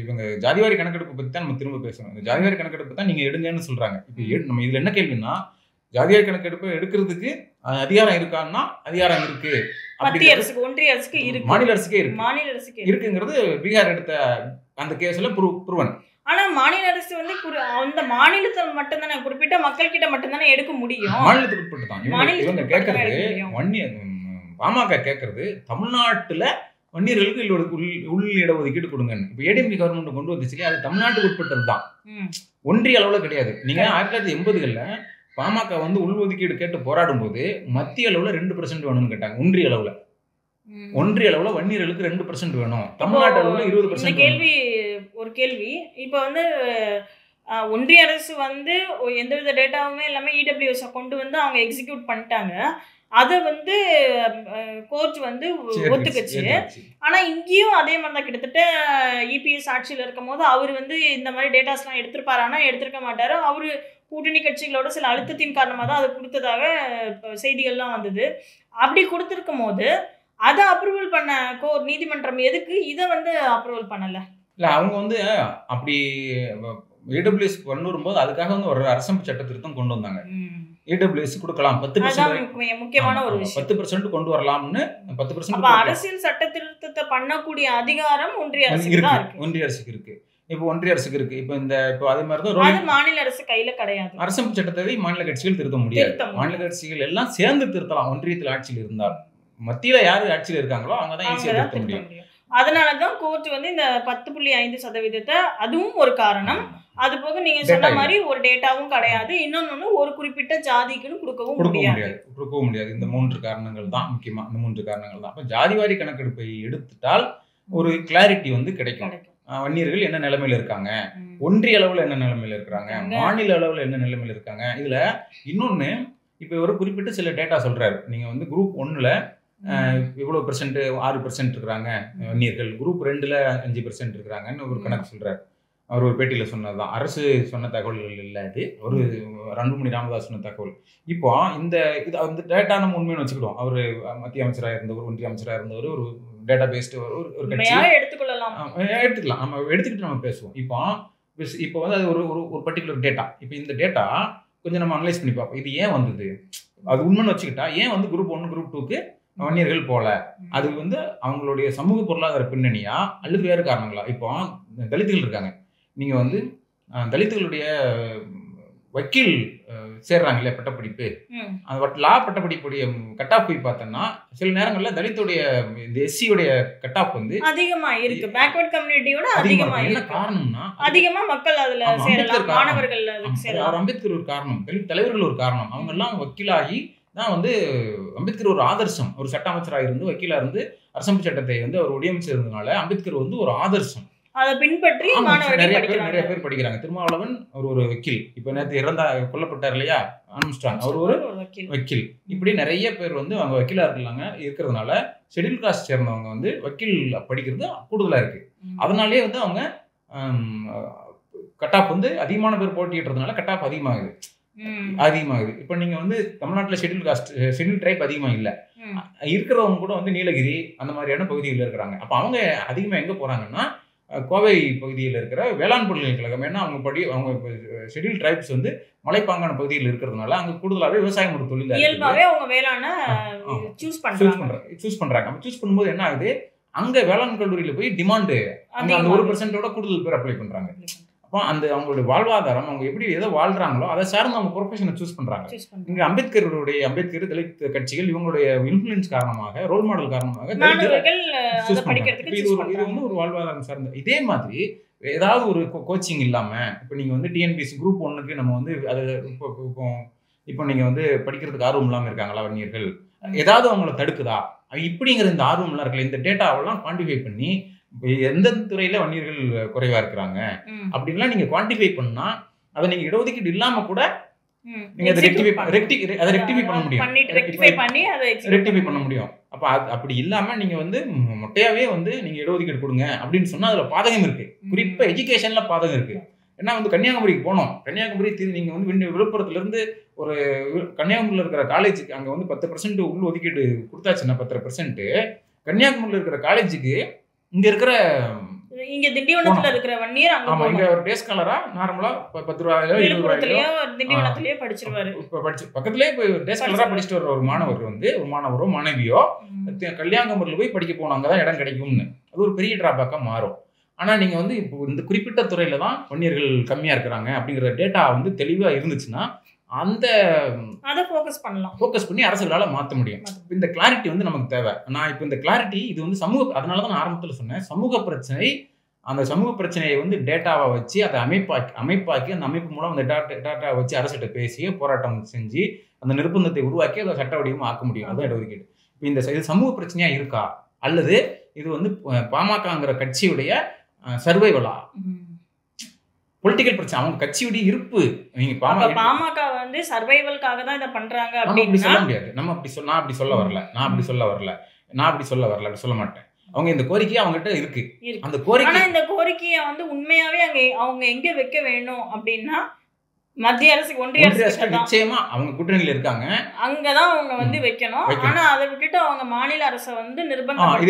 இவங்க ஜாதிவாரி கணக்கெடுப்பு பத்தி தான் நம்ம திரும்ப பேசணும். இந்த ஜாதிவாரி கணக்கெடுப்பு தான் நீங்க எடுங்கன்னு சொல்றாங்க. இப்ப நம்ம இதுல என்ன கேள்வின்னா, ஜாதிவாரி கணக்கெடுப்பு எடுக்கிறதுக்கு அதிகாரம் இருக்கான்னா அதிகாரம் இருக்கு, மத்திய அரசுக்கு, ஒன்றிய அரசுக்கு இருக்கு, மாநில அரசுக்கு இருக்குங்கிறது பீகார் எடுத்த அந்த கேஸ்ல ப்ரூவன். ஆனா மாநில அரசு வந்து அந்த மாநிலத்தில் மட்டும்தானே, குறிப்பிட்ட மக்கள் கிட்ட மட்டும்தானே எடுக்க முடியும். மாநிலத்துக்கு உட்பட்டு தான் இவங்க கேட்கறது. பாமக கேட்கறது தமிழ்நாட்டுல வன்னியர்களுக்கு உள் இடஒதுக்கீடு கொடுங்கன்னு. இப்போ ஏடிஎம்கே கவர்மெண்ட் கொண்டு வந்துச்சு, அது தமிழ்நாட்டுக்கு உட்பட்டது தான், ஒன்றிய அளவுல கிடையாது. நீங்க 1980களில் பாமக வந்து உள்ஒதுக்கீடு கேட்டு போராடும் போது மத்திய அளவுல 2% வேணும்னு கேட்டாங்க. ஒன்றிய அளவுல வன்னியர்களுக்கு 2% வேணும், தமிழ்நாட்டு அளவுல 20%. ஒரு கேள்வி இப்போ வந்து ஒன்றிய அரசு வந்து எந்தவித டேட்டாவுமே எல்லாமே இடபிள்யூஎஸ் கொண்டு வந்து அவங்க எக்ஸிக்யூட் பண்ணிட்டாங்க. அதை வந்து கோர்ட் வந்து ஒத்துக்குச்சு. ஆனா இங்கேயும் அதே மாதிரி தான், கிட்டத்தட்ட இபிஎஸ் ஆட்சியில் இருக்கும் போது அவர் வந்து இந்த மாதிரி டேட்டாஸ்லாம் எடுத்திருப்பாரு, ஆனால் எடுத்திருக்க மாட்டாரு. அவரு கூட்டணி கட்சிகளோட சில அழுத்தத்தின் காரணமாக தான் அதை கொடுத்ததாக செய்திகள்லாம் வந்தது. அப்படி கொடுத்துருக்கும் போது அதை அப்ரூவல் பண்ண நீதிமன்றம் எதுக்கு இதை வந்து அப்ரூவல் பண்ணல? இல்லை, அவங்க வந்து அப்படி இடபிள்யூஎஸ் கொண்டு வரும்போது அதுக்காக வந்து ஒரு அரசமைப்பு சட்ட திருத்தம் கொண்டு வந்தாங்க. இடபிள்யூஎஸ் கொடுக்கலாம் 10%, முக்கியமான ஒரு விஷயம், 10% கொண்டு வரலாம்னு. 10% அரசியல் சட்ட திருத்தத்தை பண்ணக்கூடிய அதிகாரம் ஒன்றிய அரசுக்கு இருக்கு. ஒன்றிய அரசுக்கு இருக்கு. இப்போ ஒன்றிய அரசுக்கு இருக்கு. இப்போ அதே மாதிரி தான் அது மாநில அரசு கையில கிடையாது. அரசமைப்பு சட்டத்தை மாநில கட்சிகள் திருத்த முடியாது. மாநில கட்சிகள் எல்லாம் சேர்ந்து திருத்தலாம் ஒன்றியத்தில் ஆட்சியில் இருந்தால். மத்தியில யாரு ஆட்சியில் இருக்காங்களோ அவங்க தான் ஈஸியா திருத்த முடியும். அதனாலதான் கோர்ட் வந்து இந்த 10.5% அதுவும் ஒரு காரணம். அது போக நீங்க சொன்ன மாதிரி ஒரு டேட்டாவும் கிடையாது. இன்னொன்னு ஒரு குறிப்பிட்ட ஜாதிக்குன்னு கொடுக்கவும் முடியாது. இந்த 3 காரணங்கள் தான் முக்கியமா. இந்த 3 காரணங்கள் தான். அப்ப ஜாதிவாரி கணக்கெடுப்பை எடுத்துட்டால் ஒரு கிளாரிட்டி வந்து கிடைக்கும். வன்னியர்கள் என்ன நிலைமையில இருக்காங்க, ஒன்றிய அளவுல என்ன நிலைமையில இருக்காங்க, மாநில அளவுல என்ன நிலைமையில இருக்காங்க. இதுல இன்னொன்னு, இப்ப ஒரு குறிப்பிட்ட சில டேட்டா சொல்றாரு. நீங்க வந்து குரூப் 1ல இவ்வளவு % 6% இருக்கிறாங்க வன்னியர்கள், குரூப் 2ல 5% இருக்கிறாங்கன்னு ஒரு கணக்கு சொல்றாரு. அவர் ஒரு பேட்டியில சொன்னதுதான், அரசு சொன்ன தகவல்கள் இல்லை. அது ஒரு அன்புமணி ராமதாஸ் சொன்ன தகவல். இப்போ இந்த டேட்டா நம்ம உண்மைன்னு வச்சுக்கிட்டோம். அவரு மத்திய அமைச்சராக இருந்தவர், ஒன்றிய அமைச்சராக இருந்தவர், ஒரு டேட்டா பேஸ்டு ஒரு கட்சி எடுத்துக்கலாம். நம்ம எடுத்துக்கிட்டு நம்ம பேசுவோம். இப்போ வந்து அது ஒரு பர்டிகுலர் டேட்டா. இப்போ இந்த டேட்டா கொஞ்சம் நம்ம அனலைஸ் பண்ணி பார்ப்போம். இது ஏன் வந்தது, அது உண்மைன்னு வச்சுக்கிட்டா ஏன் வந்து குரூப் 1 குரூப் 2க்கு வன்னியர்கள் போல, அது வந்து அவங்களுடைய சமூக பொருளாதார பின்னணியா அல்லது வேறு காரணங்களா? இப்போ தலித்துகள் இருக்காங்க. நீங்க வந்து தலித்துகளுடைய வக்கீல் சேர்றாங்க இல்லையா பட்டப்படிப்பு, அந்த லா பட்டப்படிப்புடைய கட் ஆஃப் போய் பார்த்தோம்னா சில நேரங்கள்ல தலித்துடைய இந்த எஸ்சியுடைய கட் ஆஃப் வந்து அதிகமா இருக்கு. பேக்வர்ட் கம்யூனிட்டியோட அதிகமா என்ன காரணம்னா அதிகமா மக்கள் அதுல சேரலாம், மாணவர்கள் சேரலாம். அம்பேத்கர் ஒரு காரணம், தலித் தலைவர்கள் ஒரு காரணம். அவங்க எல்லாம் வக்கீலாகி தான் வந்து அம்பேத்கர் ஒரு ஆதர்சம். ஒரு சட்ட அமைச்சராக இருந்து வக்கீலா இருந்து அரசமைப்பு சட்டத்தை வந்து அவர் வடிவமைச்சதுனால அம்பேத்கர் வந்து ஒரு ஆதர்சம். அதை பின்பற்றி நிறைய பேர் படிக்கிறாங்க. திருமாவளவன் ஒரு வக்கீல். இப்ப நேற்று கொல்லப்பட்டார் இல்லையா ஆம்ஸ்ட்ராங், அவர் ஒரு வக்கீல். இப்படி நிறைய பேர் வந்து அவங்க வக்கீலா இருக்கிறதுனால ஷெட்யூல் காஸ்ட் சேர்ந்தவங்க வந்து வக்கீல் படிக்கிறது கூடுதலா இருக்கு. அதனாலேயே வந்து அவங்க கட் ஆஃப் வந்து அதிகமான பேர் போட்டியிடுறதுனால கட் ஆஃப் அதிகமாகுது. இப்ப நீங்க வந்து தமிழ்நாட்டுல ஷெட்யூல் ட்ரைப் அதிகமா இல்ல, இருக்கிறவங்க கூட வந்து நீலகிரி அந்த மாதிரியான பகுதிகளில் இருக்கிறாங்க. அப்ப அவங்க அதிகமா எங்க போறாங்கன்னா கோவை பகுதியில் இருக்கிற வேளாண் பல்கலைக்கழகம். ஏன்னா அவங்க ஷெட்யூல் ட்ரைப்ஸ் வந்து மலைப்பாங்கான பகுதியில் இருக்கிறதுனால அங்க கூடுதலாகவே விவசாயம் ஒரு தொழில் சூஸ் பண்றாங்க. சூஸ் பண்ணும்போது என்ன ஆகுது, அங்க வேளாண் கல்லூரியில போய் டிமாண்டு அந்த 1% கூடுதல் பேர் அப்ளை பண்றாங்க. அப்போ அவங்களுடைய வாழ்வாதாரம், அவங்க எப்படி எதை வாழ்றாங்களோ அதை சார்ந்து அவங்க ப்ரொஃபஷனை சூஸ் பண்றாங்க. இங்க அம்பேத்கர் தலித் கட்சிகள் இவங்களுடைய இன்ஃப்ளூயன்ஸ் காரணமாக, ரோல் மாடல் காரணமாக இது வந்து ஒரு வாழ்வாதாரம் சார்ந்த. இதே மாதிரி ஏதாவது ஒரு கோச்சிங் இல்லாம இப்ப நீங்க வந்து டிஎன்பிஎஸ்சி குரூப் 1க்கு நம்ம வந்து அது இப்போ நீங்க வந்து படிக்கிறதுக்கு ஆர்வம் இல்லாம இருக்காங்களா வன்னியர்கள், ஏதாவது அவங்கள தடுக்குதா இப்படிங்கிற இந்த ஆர்வம் எல்லாம் இருக்குல்ல, இந்த டேட்டாவெல்லாம் குவான்டிஃபை பண்ணி எந்த துறையில வன்னியர்கள் குறைவா இருக்கிறாங்க அப்படின்லாம் நீங்க குவான்டிஃபை பண்ணா அதை நீங்க இடஒதுக்கீடு இல்லாம கூட நீங்க அதை ரெக்டிஃபை பண்ண முடியும். அப்ப அப்படி இல்லாம நீங்க வந்து மொட்டையாவே வந்து நீங்க இடஒதுக்கீடு கொடுங்க அப்படின்னு சொன்னா அதுல பாதகம் இருக்கு. குறிப்பா எஜுகேஷன்ல பாதகம் இருக்கு. ஏன்னா வந்து கன்னியாகுமரிக்கு போனோம், கன்னியாகுமரி நீங்க வந்து விழுப்புரத்துல இருந்து ஒரு கன்னியாகுமரியில் இருக்கிற காலேஜுக்கு அங்க வந்து 10% உள் ஒதுக்கீடு கொடுத்தாச்சுன்னா 10% கன்னியாகுமரியில் இருக்கிற காலேஜுக்கு இங்க இருக்கிற திண்டிவனத்துல இருக்கிற வன்னியர் இங்க ஒரு டே ஸ்காலரா நார்மலா 10 ரூபாயோ 20 ரூபாயோ திண்டிவனத்திலேயே படிச்சிருவாரு. பக்கத்திலேயே போய் டே ஸ்காலரா படிச்சுட்டு வர ஒரு மாணவரோ மாணவியோ கன்னியாகுமரியில போய் படிக்க போனோம், அங்கதான் இடம் கிடைக்கும்னு. அது ஒரு பெரிய டிராபேக்கா மாறும். ஆனா நீங்க வந்து இப்போ இந்த குறிப்பிட்ட துறையில தான் வன்னியர்கள் கம்மியா இருக்கிறாங்க அப்படிங்கிற டேட்டா வந்து தெளிவா இருந்துச்சுன்னா அதை ஃபோக்கஸ் பண்ணி அரசுகளால மாற்ற முடியும். இந்த கிளாரிட்டி வந்து நமக்கு தேவை. நான் இப்போ இந்த கிளாரிட்டி இது வந்து அதனால தான் நான் ஆரம்பத்தில் சொன்னேன், சமூக பிரச்சனை. அந்த சமூக பிரச்சனையை வந்து டேட்டாவை வச்சு அதை அமைப்பாக்கி அந்த அமைப்பு மூலம் அந்த டேட்டாவை வச்சு அரசிட்ட பேசி போராட்டம் செஞ்சு அந்த நிர்பந்தத்தை உருவாக்கி அதை சட்ட வடிவமாக ஆக்க முடியும். அதுதான் இடஒதுக்கீடு. இப்போ இது சமூக பிரச்சனையா இருக்கா அல்லது இது வந்து பாமகங்கிற கட்சியுடைய சர்வைவலா பொலிட்டிக்கல் பிரச்சனை, அவங்க கட்சியுடைய இருப்பு. நீங்க பாமக வந்து சர்வைவல்காக தான் இத பண்றாங்க அப்படி சொல்ல முடியாது. நான் அப்படி சொல்ல வரல, அப்படி சொல்ல மாட்டேன். அவங்க இந்த கோரிக்கை அவங்க கிட்ட இருக்கு. அந்த கோரிக்கையை வந்து உண்மையாவே அவங்க எங்க வைக்க வேணும் அப்படின்னா மத்திய அரசு ஒன்றிய அரசு நிச்சயமா அவங்க கூட்டணியில இருக்காங்க, அங்கதான் அவங்க வந்து வைக்கணும். ஆனா அதை விட்டுட்டு அவங்க மாநில அரசை வந்து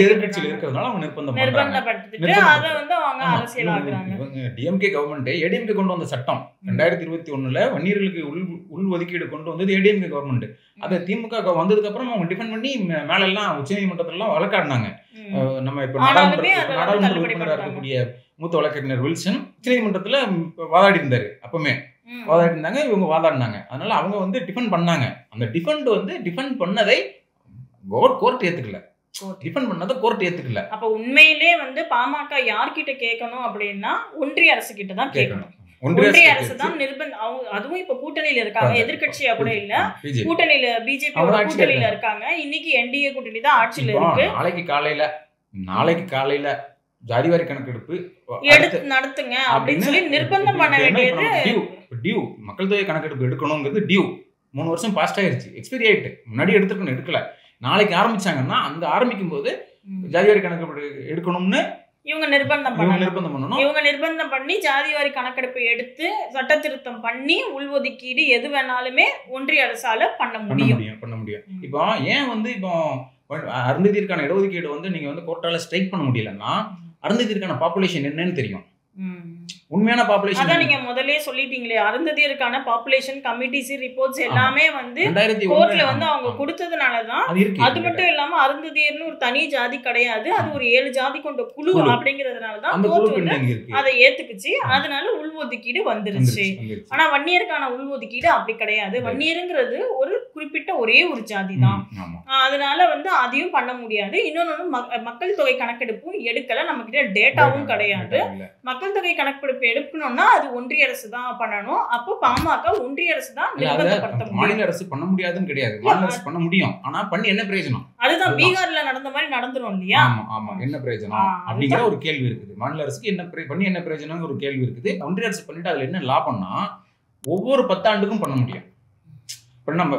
எதிர்கட்சியில் இருக்கிறதுனால அவங்க நிர்பந்தப்படுத்திட்டு அதை வந்து அவங்க அரசியல் ஆகுறாங்க. டிஎம்கே கவர்மெண்ட் ஏடிஎம்கே கொண்டு வந்த சட்டம் 2021 வன்னியர்களுக்கு உள் ஒதுக்கீடு கொண்டு வந்தது ஏடிஎம்கே கவர்மெண்ட். அதை திமுக வந்ததுக்கு அப்புறம் அவங்க டிஃபெண்ட் பண்ணி மேல எல்லாம் உச்ச நீதிமன்றத்துல எல்லாம் வழக்காடினாங்க. நம்ம இப்ப நாடாளுமன்ற உறுப்பினராக இருக்கக்கூடிய மூத்த வழக்கறிஞர் வில்சன் உச்சநீதிமன்றத்துல வாதாடி இருந்தாரு. அப்பவுமே வாதாடி இருந்தாங்க, இவங்க வாதாடினாங்க. அதனால அவங்க வந்து டிஃபெண்ட் பண்ணாங்க. அந்த டிஃபெண்ட் பண்ணதை கோர்ட் ஏத்துக்கல. டிஃபெண்ட் பண்ணதை கோர்ட் ஏத்துக்கல. அப்ப உண்மையிலே வந்து பாமக யார்கிட்ட கேட்கணும் அப்படின்னா ஒன்றிய அரசு கிட்ட தான் கேட்கணும். ஒன்றிய அரசு தான் நிர்பந்தம். அதுவும் இப்ப கூட்டணியில இருக்காங்க, எதிர்கட்சியா கூட இல்ல, கூட்டணியில பிஜேபி கூட்டணியில இருக்காங்க. இன்னைக்கு என்டிஏ கூட்டணி தான் ஆட்சியில இருக்கு. நாளைக்கு காலையில ஜாதிவாரி கணக்கெடுப்பு எடுத்து நடத்துங்க அப்படின்னு சொல்லி நிர்பந்தம் பண்ண வேண்டியது. டியூ மக்கள் தொகை கணக்கெடுப்பு எடுக்கணுங்கிறது டியூ 3 வருஷம் பாஸ்ட் ஆயிருச்சு, எக்ஸ்பைரி ஆயிட்டு. முன்னாடி எடுத்துக்கணும், எடுக்கல. நாளைக்கு ஆரம்பிச்சாங்கன்னா அந்த ஆரம்பிக்கும் போது ஜாதிவாரி கணக்கெடுப்பு எடுக்கணும்னு இவங்க நிர்பந்தம் பண்ணணும். இவங்க நிர்பந்தம் பண்ணி ஜாதிவாரி கணக்கெடுப்பு எடுத்து சட்ட திருத்தம் பண்ணி உள்ஒதுக்கீடு எது வேணாலுமே ஒன்றிய அரசால பண்ண முடியும். இப்போ ஏன் வந்து இப்போ அருந்ததியருக்கான இடஒதுக்கீடு வந்து நீங்க வந்து கோர்ட்டால ஸ்ட்ரைக் பண்ண முடியலன்னா அருந்ததியருக்கான பாப்புலேஷன் என்னன்னு தெரியும். உண்மையான பாப்புலேஷன் அதான் நீங்க முதல்லயே சொல்லிட்டீங்களே, அருந்ததியருக்கான பாப்புலேஷன் கமிட்டிஸ் ரிப்போர்ட்ஸ் எல்லாமே வந்து கோர்ட்ல வந்து அவங்க கொடுத்ததுனாலதான். அது மட்டும் இல்லாம அருந்ததியர்னு ஒரு தனி ஜாதி கிடையாது, அது ஒரு 7 ஜாதி கொண்ட குழு அப்படிங்கறதுனாலதான் கோர்ட் வந்து அதை ஏத்துக்குச்சு. அதனால உள்ஒதுக்கீடு வந்துருச்சு. ஆனா வன்னியருக்கான உள்ஒதுக்கீடு அப்படி கிடையாது. வன்னியருங்கிறது ஒரு குறிப்பிட்ட ஒரே ஒரு ஜாதி தான். அதனால வந்து அதையும் பண்ண முடியாது. இன்னொன்னு மக்கள் தொகை கணக்கெடுப்பும் எடுக்கல, நம்ம கிட்ட டேட்டாவும் கிடையாது. மக்கள் தொகை கணக்கெடுப்பு எடுக்கணும்னா அது ஒன்றிய அரசு தான் பண்ணணும். அப்போ பாமக ஒன்றிய அரசு தான் நிர்பந்தப்படுத்த முடியும். மாநில அரசு பண்ண முடியாதுன்னு கிடையாது, மாநில அரசு பண்ண முடியும். ஆனா பண்ணி என்ன பிரயோஜனம்? அதுதான் பீகார்ல நடந்த மாதிரி நடந்துரும் இல்லையா? ஆமா, என்ன பிரயோஜனம் அப்படிங்கிற ஒரு கேள்வி இருக்குது. மாநில அரசுக்கு பண்ணி என்ன பிரயோஜனம் ஒரு கேள்வி இருக்குது. ஒன்றிய அரசு பண்ணிட்டு அதுல என்ன லாபம்னா ஒவ்வொரு 10 ஆண்டுக்கும் பண்ண முடியும். இப்போ நம்ம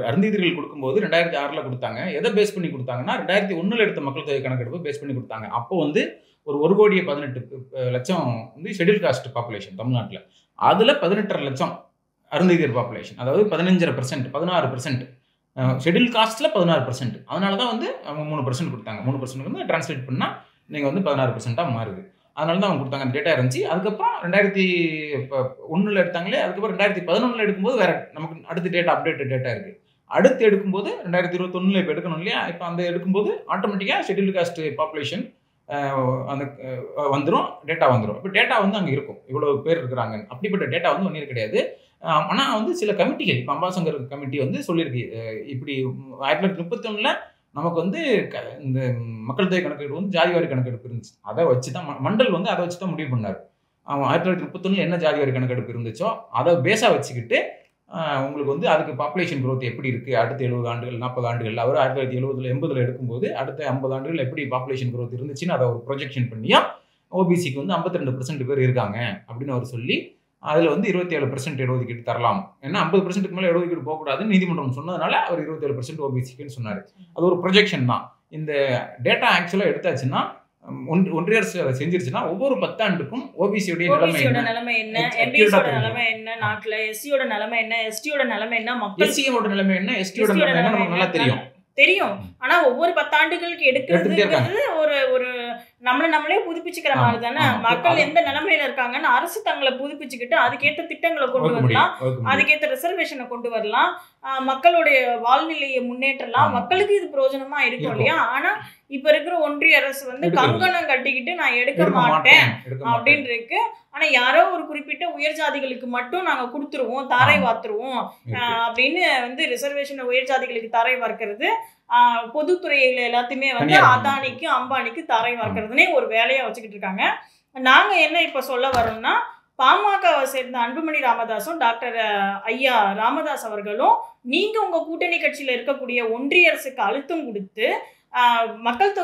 அருந்ததியர்கள் கொடுக்கும்போது 2006 கொடுத்தாங்க. எதை பேஸ் பண்ணி கொடுத்தாங்கன்னா 2001 எடுத்த மக்கள் தொகை கணக்கெடுப்பு பேஸ் பண்ணி கொடுத்தாங்க. அப்போ வந்து ஒரு 1,18,00,000 வந்து ஷெட்யூல் காஸ்ட் பாப்புலேஷன் தமிழ்நாட்டில். அதில் 18.5 லட்சம் அருந்ததியர் பாப்புலேஷன், அதாவது 15.5%, 16%. ஷெட்யூல் காஸ்ட்டில் 16%. அதனால தான் வந்து அவங்க 3% கொடுத்தாங்க. 3% வந்து டிரான்ஸ்லேட் பண்ணால் நீங்கள் வந்து 16%-ஆக மாறுது. அதனால தான் அவங்க கொடுத்தாங்க. அந்த டேட்டா இருந்துச்சு. அதுக்கப்புறம் 2001 எடுத்தாங்களே, அதுக்கப்புறம் 2011 எடுக்கும்போது வேற நமக்கு அடுத்த டேட்டா அப்டேட்டட் டேட்டா இருக்குது. அடுத்து எடுக்கும்போது 2021 இப்போ எடுக்கணும் இல்லையா? இப்போ அந்த எடுக்கும்போது ஆட்டோமேட்டிக்காக ஷெட்யூல் காஸ்ட் பாப்புலேஷன் அந்த வந்துடும், டேட்டா வந்துடும். இப்போ டேட்டா வந்து அங்கே இருக்கும், இவ்வளோ பேர் இருக்கிறாங்க. அப்படிப்பட்ட டேட்டா வந்து ஒன்றும் கிடையாது. ஆனால் வந்து சில கமிட்டிகள், இப்போ அம்பாசங்கர் கமிட்டி வந்து சொல்லியிருக்கு, இப்படி 1931 நமக்கு வந்து இந்த மக்கள் தொகை கணக்கெடுப்பு வந்து ஜாதிவாரி கணக்கெடுப்பு இருந்துச்சு. அதை வச்சு தான் மண்டல் வந்து அதை வச்சு தான் முடிவு பண்ணார். அவன் 1931 என்ன ஜாதிவாரி கணக்கெடுப்பு இருந்துச்சோ அதை பேஸாக வச்சுக்கிட்டு உங்களுக்கு வந்து அதுக்கு பாப்புலேஷன் growth எப்படி இருக்குது அடுத்த 70 ஆண்டுகள் 40 ஆண்டுகள். அவர் 1970 80 எடுக்கும்போது அடுத்த 50 ஆண்டுகள் எப்படி பாப்புலேஷன் growth இருந்துச்சுன்னு அதை ஒரு ப்ரொஜெக்ஷன் பண்ணியா ஓபிசிக்கு வந்து 52% பேர் இருக்காங்க அப்படின்னு அவர் சொல்லி அதில் வந்து 27% இடஒதுக்கீடு தரலாம். ஏன்னா 50%க்கு மேலே இடஒதுக்கீடு போகக்கூடாதுன்னு நீதிமன்றம் சொன்னதுனால அவர் 27% ஓபிசிக்குன்னு சொன்னார். அது ஒரு ப்ரொஜெக்ஷன் தான். இந்த டேட்டா ஆக்சுவலாக எடுத்தாச்சுன்னா ஒன்றிய அரசு அதை செஞ்சிருச்சுன்னா ஒவ்வொரு 10 ஆண்டுக்கும் ஓபிசியோட நிலைமை என்ன, எம்பிசியோட நிலைமை என்ன, நாட்டுல எஸ்சியோட நிலைமை என்ன, எஸ்டியோட நிலைமை என்ன, மக்கள் எஸ்சியோட நிலைமை என்ன, எஸ்டியோட நிலைமை என்ன நமக்கு நல்லா தெரியும். ஆனா ஒவ்வொரு 10 ஆண்டுகளுக்கு எடுக்கிறது ஒரு நம்மளே புதுப்பிச்சுக்கிற மாதிரி தானே. மக்கள் எந்த நிலைமையில இருக்காங்கன்னு அரசு தங்களை புதுப்பிச்சுக்கிட்டு அதுக்கேற்ற திட்டங்களை கொண்டு வரலாம், அதுக்கேற்ற ரிசர்வேஷனை கொண்டு வரலாம், மக்களுடைய வாழ்நிலையை முன்னேற்றலாம். மக்களுக்கு இது பிரயோஜனமா இருக்கும் இல்லையா? ஆனா இப்ப இருக்கிற ஒன்றிய அரசு வந்து கங்கணம் கட்டிக்கிட்டு நான் எடுக்க மாட்டேன் அப்படின்னு இருக்கு. ஆனா யாரோ ஒரு குறிப்பிட்ட உயர் ஜாதிகளுக்கு மட்டும் நாங்க கொடுத்துருவோம், தாரை வாத்துருவோம் அப்படின்னு வந்து ரிசர்வேஷன் உயர் ஜாதிகளுக்கு தாரை வார்க்கிறது, பொதுத்துறையில எல்லாத்தையுமே வந்து அதானிக்கு அம்பானிக்கு தாரை வார்க்கிறதுனே ஒரு வேலையா வச்சுக்கிட்டு இருக்காங்க. நாங்க என்ன இப்ப சொல்ல வரோம்னா, பாமகவை சேர்ந்த அன்புமணி ராமதாஸும் டாக்டர் ஐயா ராமதாஸ் அவர்களும் நீங்க உங்க கூட்டணி கட்சியில இருக்கக்கூடிய ஒன்றிய அரசுக்கு அழுத்தம் கொடுத்து மக்கள்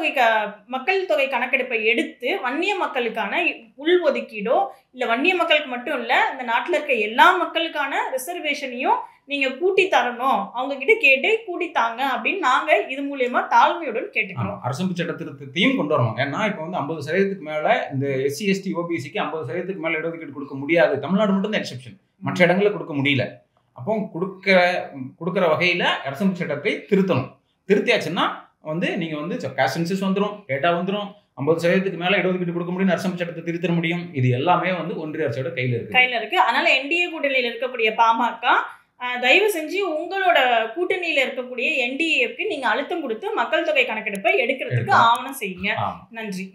தொகை கணக்கெடுப்பை எடுத்து வன்னிய மக்களுக்கான உள்ஒதுக்கீடோ இல்ல வன்னிய மக்களுக்கு மட்டும் இல்ல இந்த நாட்டில் இருக்க எல்லா மக்களுக்கான ரிசர்வேஷனையும் நீங்க கூட்டி தரணும், அவங்க கிட்ட கேட்டு கூட்டி தாங்க அப்படின்னு நாங்க இது மூலியமா தாழ்மையுடன் கேட்டுக்கிறோம். அரசமைப்பு சட்ட திருத்தத்தையும் கொண்டு வரணும். ஏன்னா இப்ப வந்து 50% மேல இந்த எஸ்சி எஸ்டி ஓபிசிக்கு 50% மேல இடஒதுக்கீடு கொடுக்க முடியாது. தமிழ்நாடு மட்டும் தான் எக்ஸெப்ஷன், மற்ற இடங்களில் கொடுக்க முடியல. அப்போ கொடுக்கிற வகையில அரசமைப்பு சட்டத்தை திருத்தணும். திருத்தியாச்சுன்னா வந்து நீங்க வந்து காஸ்ட் சென்சஸ் வந்துடும், டேட்டா வந்துடும், 50% மேல இடஒதுக்கீடு கொடுக்க முடியும், அரசமைப்பு சட்டத்தை திருத்த முடியும். இது எல்லாமே வந்து ஒன்றிய அரசோட கையில இருக்கு. அதனால என்டிஏ கூட்டணியில இருக்கக்கூடிய பாமக தயவு செஞ்சு உங்களோட கூட்டணியில இருக்கக்கூடிய என்டிஏக்கு நீங்க அழுத்தம் கொடுத்து மக்கள் தொகை கணக்கெடுப்பை எடுக்கிறதுக்கு ஆவணம் செய்யுங்க. நன்றி.